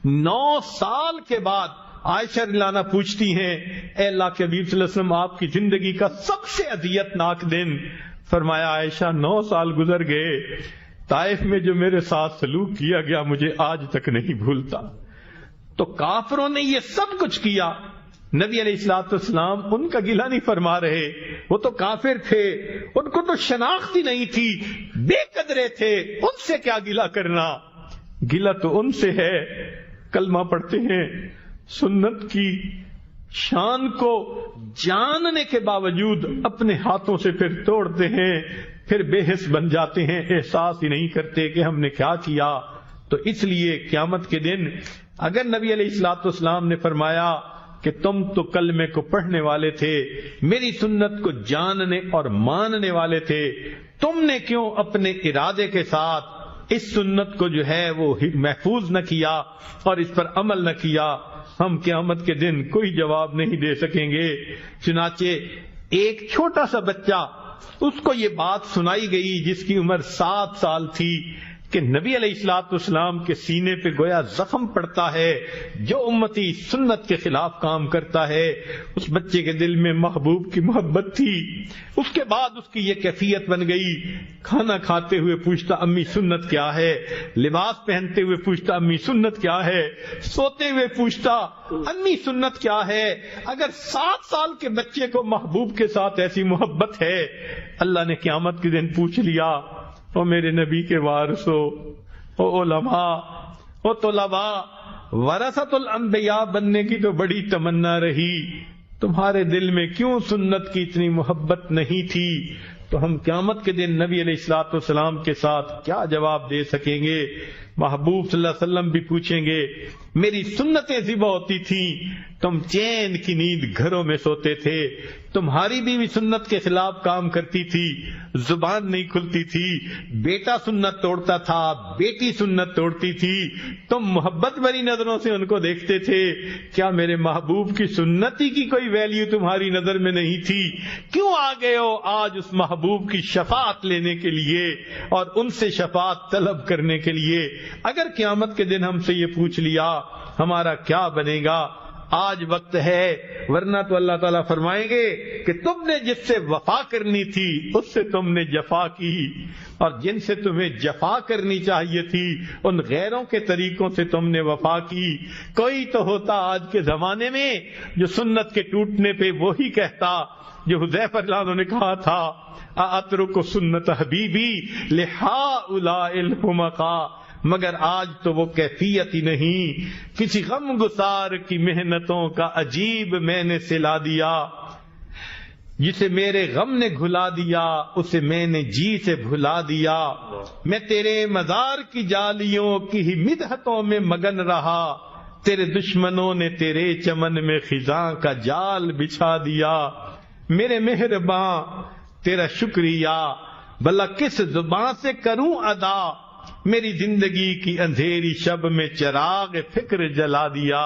9 سال کے بعد عائشہ رضی اللہ عنہا پوچھتی ہیں اے اللہ کے حبیب صلی اللہ علیہ وسلم آپ کی زندگی کا سب سے اذیت ناک دن. فرمایا عائشہ 9 سال گزر گئے، طائف میں جو میرے ساتھ سلوک کیا گیا مجھے آج تک نہیں بھولتا. تو کافروں نے یہ سب کچھ کیا، نبی علیہ الصلوۃ والسلام ان کا گلہ نہیں فرما رہے. وہ تو کافر تھے، ان کو تو شناخت ہی نہیں تھی، بے قدرے تھے، ان سے کیا گلہ کرنا. گلہ تو ان سے ہے کلمہ پڑھتے ہیں، سنت کی شان کو جاننے کے باوجود اپنے ہاتھوں سے پھر توڑتے ہیں، پھر بے حس بن جاتے ہیں، احساس ہی نہیں کرتے کہ ہم نے کیا کیا. تو اس لیے قیامت کے دن اگر نبی علیہ الصلوۃ والسلام نے فرمایا کہ تم تو کلمے کو پڑھنے والے تھے، میری سنت کو جاننے اور ماننے والے تھے، تم نے کیوں اپنے ارادے کے ساتھ اس سنت کو جو ہے وہ محفوظ نہ کیا اور اس پر عمل نہ کیا؟ ہم قیامت کے دن کوئی جواب نہیں دے سکیں گے. چنانچہ ایک چھوٹا سا بچہ، اس کو یہ بات سنائی گئی جس کی عمر 7 سال تھی کہ نبی علیہ الصلوۃ والسلام کے سینے پہ گویا زخم پڑتا ہے جو امتی سنت کے خلاف کام کرتا ہے. اس بچے کے دل میں محبوب کی محبت تھی. اس کے بعد اس کی یہ کیفیت بن گئی، کھانا کھاتے ہوئے پوچھتا امی سنت کیا ہے، لباس پہنتے ہوئے پوچھتا امی سنت کیا ہے، سوتے ہوئے پوچھتا امی سنت کیا ہے. اگر 7 سال کے بچے کو محبوب کے ساتھ ایسی محبت ہے، اللہ نے قیامت کے دن پوچھ لیا او میرے نبی کے وارثو، او علماء، او طلباء، ورثۃ الانبیاء بننے کی تو بڑی تمنا رہی، تمہارے دل میں کیوں سنت کی اتنی محبت نہیں تھی؟ تو ہم قیامت کے دن نبی علیہ الصلوۃ والسلام کے ساتھ کیا جواب دے سکیں گے؟ محبوب صلی اللہ علیہ وسلم بھی پوچھیں گے میری سنتیں ذبح ہوتی تھیں تم چین کی نیند گھروں میں سوتے تھے، تمہاری بیوی سنت کے خلاف کام کرتی تھی، زبان نہیں کھلتی تھی، بیٹا سنت توڑتا تھا، بیٹی سنت توڑتی تھی، تم محبت بھری نظروں سے ان کو دیکھتے تھے۔ کیا میرے محبوب کی سنتی کی کوئی ویلیو تمہاری نظر میں نہیں تھی؟ کیوں آ گئے ہو آج اس محبوب کی شفاعت لینے کے لیے اور ان سے شفاعت طلب کرنے کے لیے؟ اگر قیامت کے دن ہم سے یہ پوچھ لیا ہمارا کیا بنے گا؟ آج وقت ہے، ورنہ تو اللہ تعالیٰ فرمائیں گے کہ تم نے جس سے وفا کرنی تھی اس سے تم نے جفا کی، اور جن سے تمہیں جفا کرنی چاہیے تھی ان غیروں کے طریقوں سے تم نے وفا کی۔ کوئی تو ہوتا آج کے زمانے میں جو سنت کے ٹوٹنے پہ وہی کہتا جو حذیفہ رضی اللہ عنہ نے کہا تھا، اَأَتْرُكُ سُنَّتَ حَبِيبِي لِهَٰؤُلَاءِ الْحُمَقَاءِ، مگر آج تو وہ کیفیت ہی نہیں۔ کسی غم گسار کی محنتوں کا عجیب میں نے سلا دیا، جسے میرے غم نے گھلا دیا اسے میں نے جی سے بھلا دیا۔ میں تیرے مزار کی جالیوں کی ہی مدحتوں میں مگن رہا، تیرے دشمنوں نے تیرے چمن میں خزاں کا جال بچھا دیا۔ میرے مہرباں تیرا شکریہ بھلا کس زبان سے کروں ادا، میری زندگی کی اندھیری شب میں چراغ فکر جلا دیا۔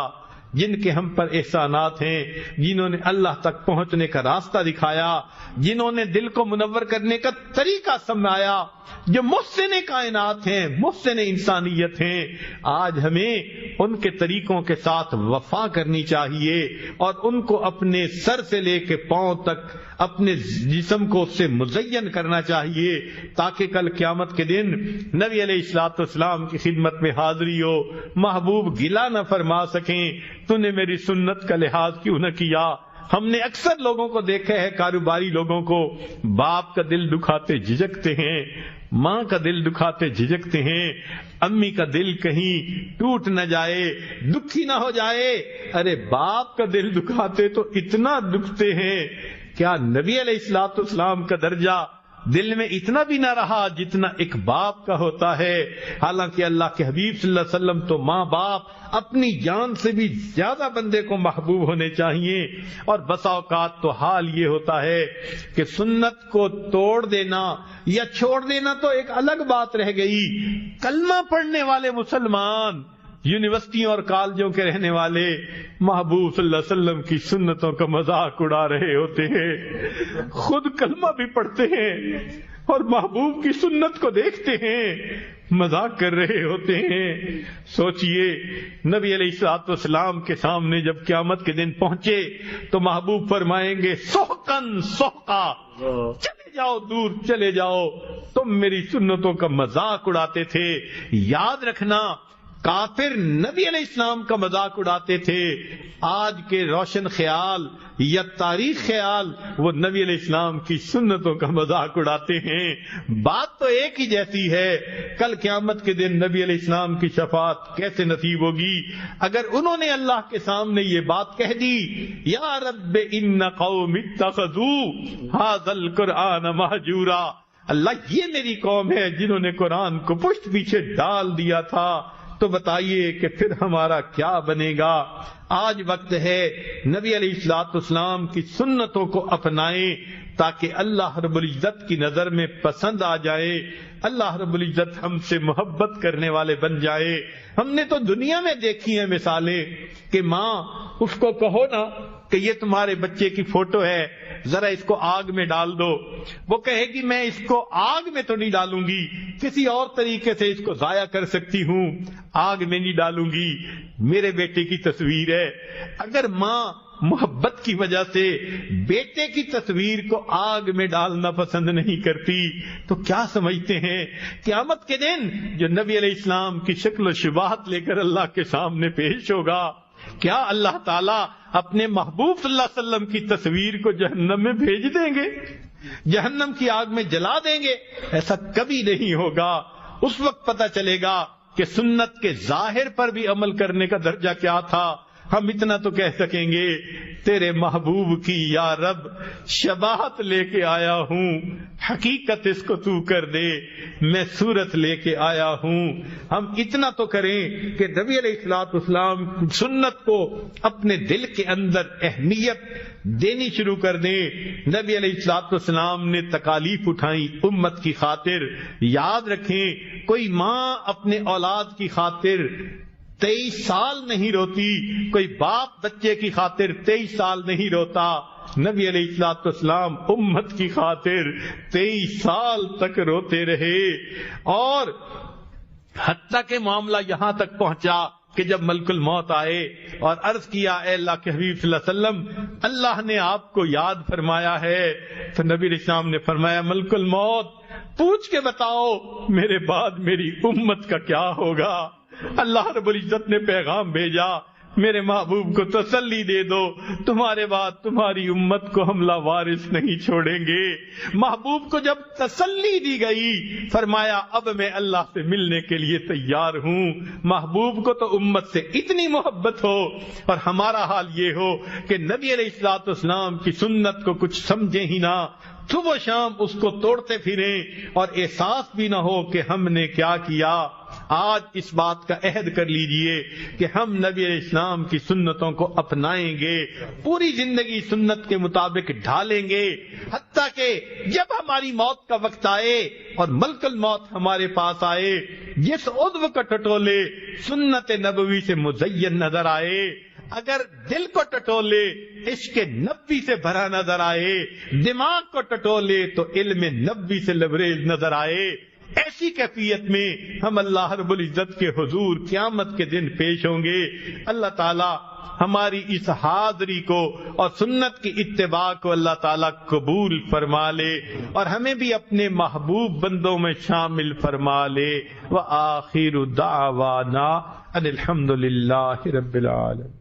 جن کے ہم پر احسانات ہیں، جنہوں نے اللہ تک پہنچنے کا راستہ دکھایا، جنہوں نے دل کو منور کرنے کا طریقہ سمجھایا، جو محسن کائنات ہیں، محسن انسانیت ہیں، آج ہمیں ان کے طریقوں کے ساتھ وفا کرنی چاہیے اور ان کو اپنے سر سے لے کے پاؤں تک اپنے جسم کو اس سے مزین کرنا چاہیے، تاکہ کل قیامت کے دن نبی علیہ الصلوۃ والسلام کی خدمت میں حاضری ہو، محبوب گلہ نہ فرما سکیں تو نے میری سنت کا لحاظ کیوں نہ کیا۔ ہم نے اکثر لوگوں کو دیکھا ہے، کاروباری لوگوں کو، باپ کا دل دکھاتے جھجکتے ہیں، ماں کا دل دکھاتے جھجکتے ہیں، امی کا دل کہیں ٹوٹ نہ جائے، دکھی نہ ہو جائے۔ ارے باپ کا دل دکھاتے تو اتنا دکھتے ہیں، کیا نبی علیہ الصلوۃ والسلام کا درجہ دل میں اتنا بھی نہ رہا جتنا ایک باپ کا ہوتا ہے؟ حالانکہ اللہ کے حبیب صلی اللہ علیہ وسلم تو ماں باپ اپنی جان سے بھی زیادہ بندے کو محبوب ہونے چاہیے، اور بسا اوقات تو حال یہ ہوتا ہے کہ سنت کو توڑ دینا یا چھوڑ دینا تو ایک الگ بات رہ گئی، کلمہ پڑھنے والے مسلمان، یونیورسٹیوں اور کالجوں کے رہنے والے محبوب صلی اللہ علیہ وسلم کی سنتوں کا مذاق اڑا رہے ہوتے ہیں، خود کلمہ بھی پڑھتے ہیں اور محبوب کی سنت کو دیکھتے ہیں، مذاق کر رہے ہوتے ہیں۔ سوچئے نبی علیہ الصلوۃ والسلام کے سامنے جب قیامت کے دن پہنچے تو محبوب فرمائیں گے سحقن سحقا، چلے جاؤ دور چلے جاؤ، تم میری سنتوں کا مذاق اڑاتے تھے۔ یاد رکھنا کافر نبی علیہ السلام کا مذاق اڑاتے تھے، آج کے روشن خیال یا تاریخ خیال وہ نبی علیہ السلام کی سنتوں کا مذاق اڑاتے ہیں۔ بات تو ایک ہی جیسی ہے، کل قیامت کے دن نبی علیہ السلام کی شفاعت کیسے نصیب ہوگی اگر انہوں نے اللہ کے سامنے یہ بات کہہ دی، یا رب ان قوم اتخذوا ھذا القرآن مہجورا، اللہ یہ میری قوم ہے جنہوں نے قرآن کو پشت پیچھے ڈال دیا تھا، تو بتائیے کہ پھر ہمارا کیا بنے گا؟ آج وقت ہے نبی علیہ الصلوۃ والسلام کی سنتوں کو اپنائیں تاکہ اللہ رب العزت کی نظر میں پسند آ جائے، اللہ رب العزت ہم سے محبت کرنے والے بن جائے۔ ہم نے تو دنیا میں دیکھی ہیں مثالیں کہ ماں اس کو کہو نا کہ یہ تمہارے بچے کی فوٹو ہے، ذرا اس کو آگ میں ڈال دو، وہ کہے گی میں اس کو آگ میں تو نہیں ڈالوں گی، کسی اور طریقے سے اس کو ضائع کر سکتی ہوں، آگ میں نہیں ڈالوں گی، میرے بیٹے کی تصویر ہے۔ اگر ماں محبت کی وجہ سے بیٹے کی تصویر کو آگ میں ڈالنا پسند نہیں کرتی تو کیا سمجھتے ہیں قیامت کے دن جو نبی علیہ السلام کی شکل و شباہت لے کر اللہ کے سامنے پیش ہوگا، کیا اللہ تعالیٰ اپنے محبوب صلی اللہ علیہ وسلم کی تصویر کو جہنم میں بھیج دیں گے، جہنم کی آگ میں جلا دیں گے؟ ایسا کبھی نہیں ہوگا۔ اس وقت پتہ چلے گا کہ سنت کے ظاہر پر بھی عمل کرنے کا درجہ کیا تھا، ہم اتنا تو کہہ سکیں گے تیرے محبوب کی یا رب شباہت لے کے آیا ہوں، حقیقت اس کو تو کر دے، میں صورت لے کے آیا ہوں۔ ہم اتنا تو کریں کہ نبی علیہ الصلوۃ والسلام سنت کو اپنے دل کے اندر اہمیت دینی شروع کر دیں۔ نبی علیہ الصلوۃ والسلام نے تکالیف اٹھائیں امت کی خاطر۔ یاد رکھیں کوئی ماں اپنے اولاد کی خاطر 23 سال نہیں روتی، کوئی باپ بچے کی خاطر 23 سال نہیں روتا۔ نبی علیہ الصلوۃ والسلام امت کی خاطر 23 سال تک روتے رہے، اور حتیٰ کہ معاملہ یہاں تک پہنچا کہ جب ملک الموت آئے اور عرض کیا اے اللہ کے حبیب صلی اللہ علیہ وسلم اللہ نے آپ کو یاد فرمایا ہے، تو نبی علیہ السلام نے فرمایا ملک الموت پوچھ کے بتاؤ میرے بعد میری امت کا کیا ہوگا۔ اللہ رب العزت نے پیغام بھیجا میرے محبوب کو تسلی دے دو، تمہارے بعد تمہاری امت کو ہم لاوارث نہیں چھوڑیں گے۔ محبوب کو جب تسلی دی گئی فرمایا اب میں اللہ سے ملنے کے لیے تیار ہوں۔ محبوب کو تو امت سے اتنی محبت ہو اور ہمارا حال یہ ہو کہ نبی علیہ الصلوۃ والسلام کی سنت کو کچھ سمجھیں ہی نہ، صبح و شام اس کو توڑتے پھریں اور احساس بھی نہ ہو کہ ہم نے کیا کیا۔ آج اس بات کا عہد کر لیجئے کہ ہم نبی علیہ السلام کی سنتوں کو اپنائیں گے، پوری زندگی سنت کے مطابق ڈھالیں گے، حتیٰ کہ جب ہماری موت کا وقت آئے اور ملک الموت ہمارے پاس آئے، جس عضو کا ٹٹولے سنت نبوی سے مزین نظر آئے، اگر دل کو ٹٹولے عشق نبی سے بھرا نظر آئے، دماغ کو ٹٹولے تو علم نبی سے لبریز نظر آئے، ایسی کیفیت میں ہم اللہ رب العزت کے حضور قیامت کے دن پیش ہوں گے۔ اللہ تعالی ہماری اس حاضری کو اور سنت کی اتباع کو اللہ تعالیٰ قبول فرما لے اور ہمیں بھی اپنے محبوب بندوں میں شامل فرما لے۔ وآخر دعوانا ان الحمد للہ رب العالمین۔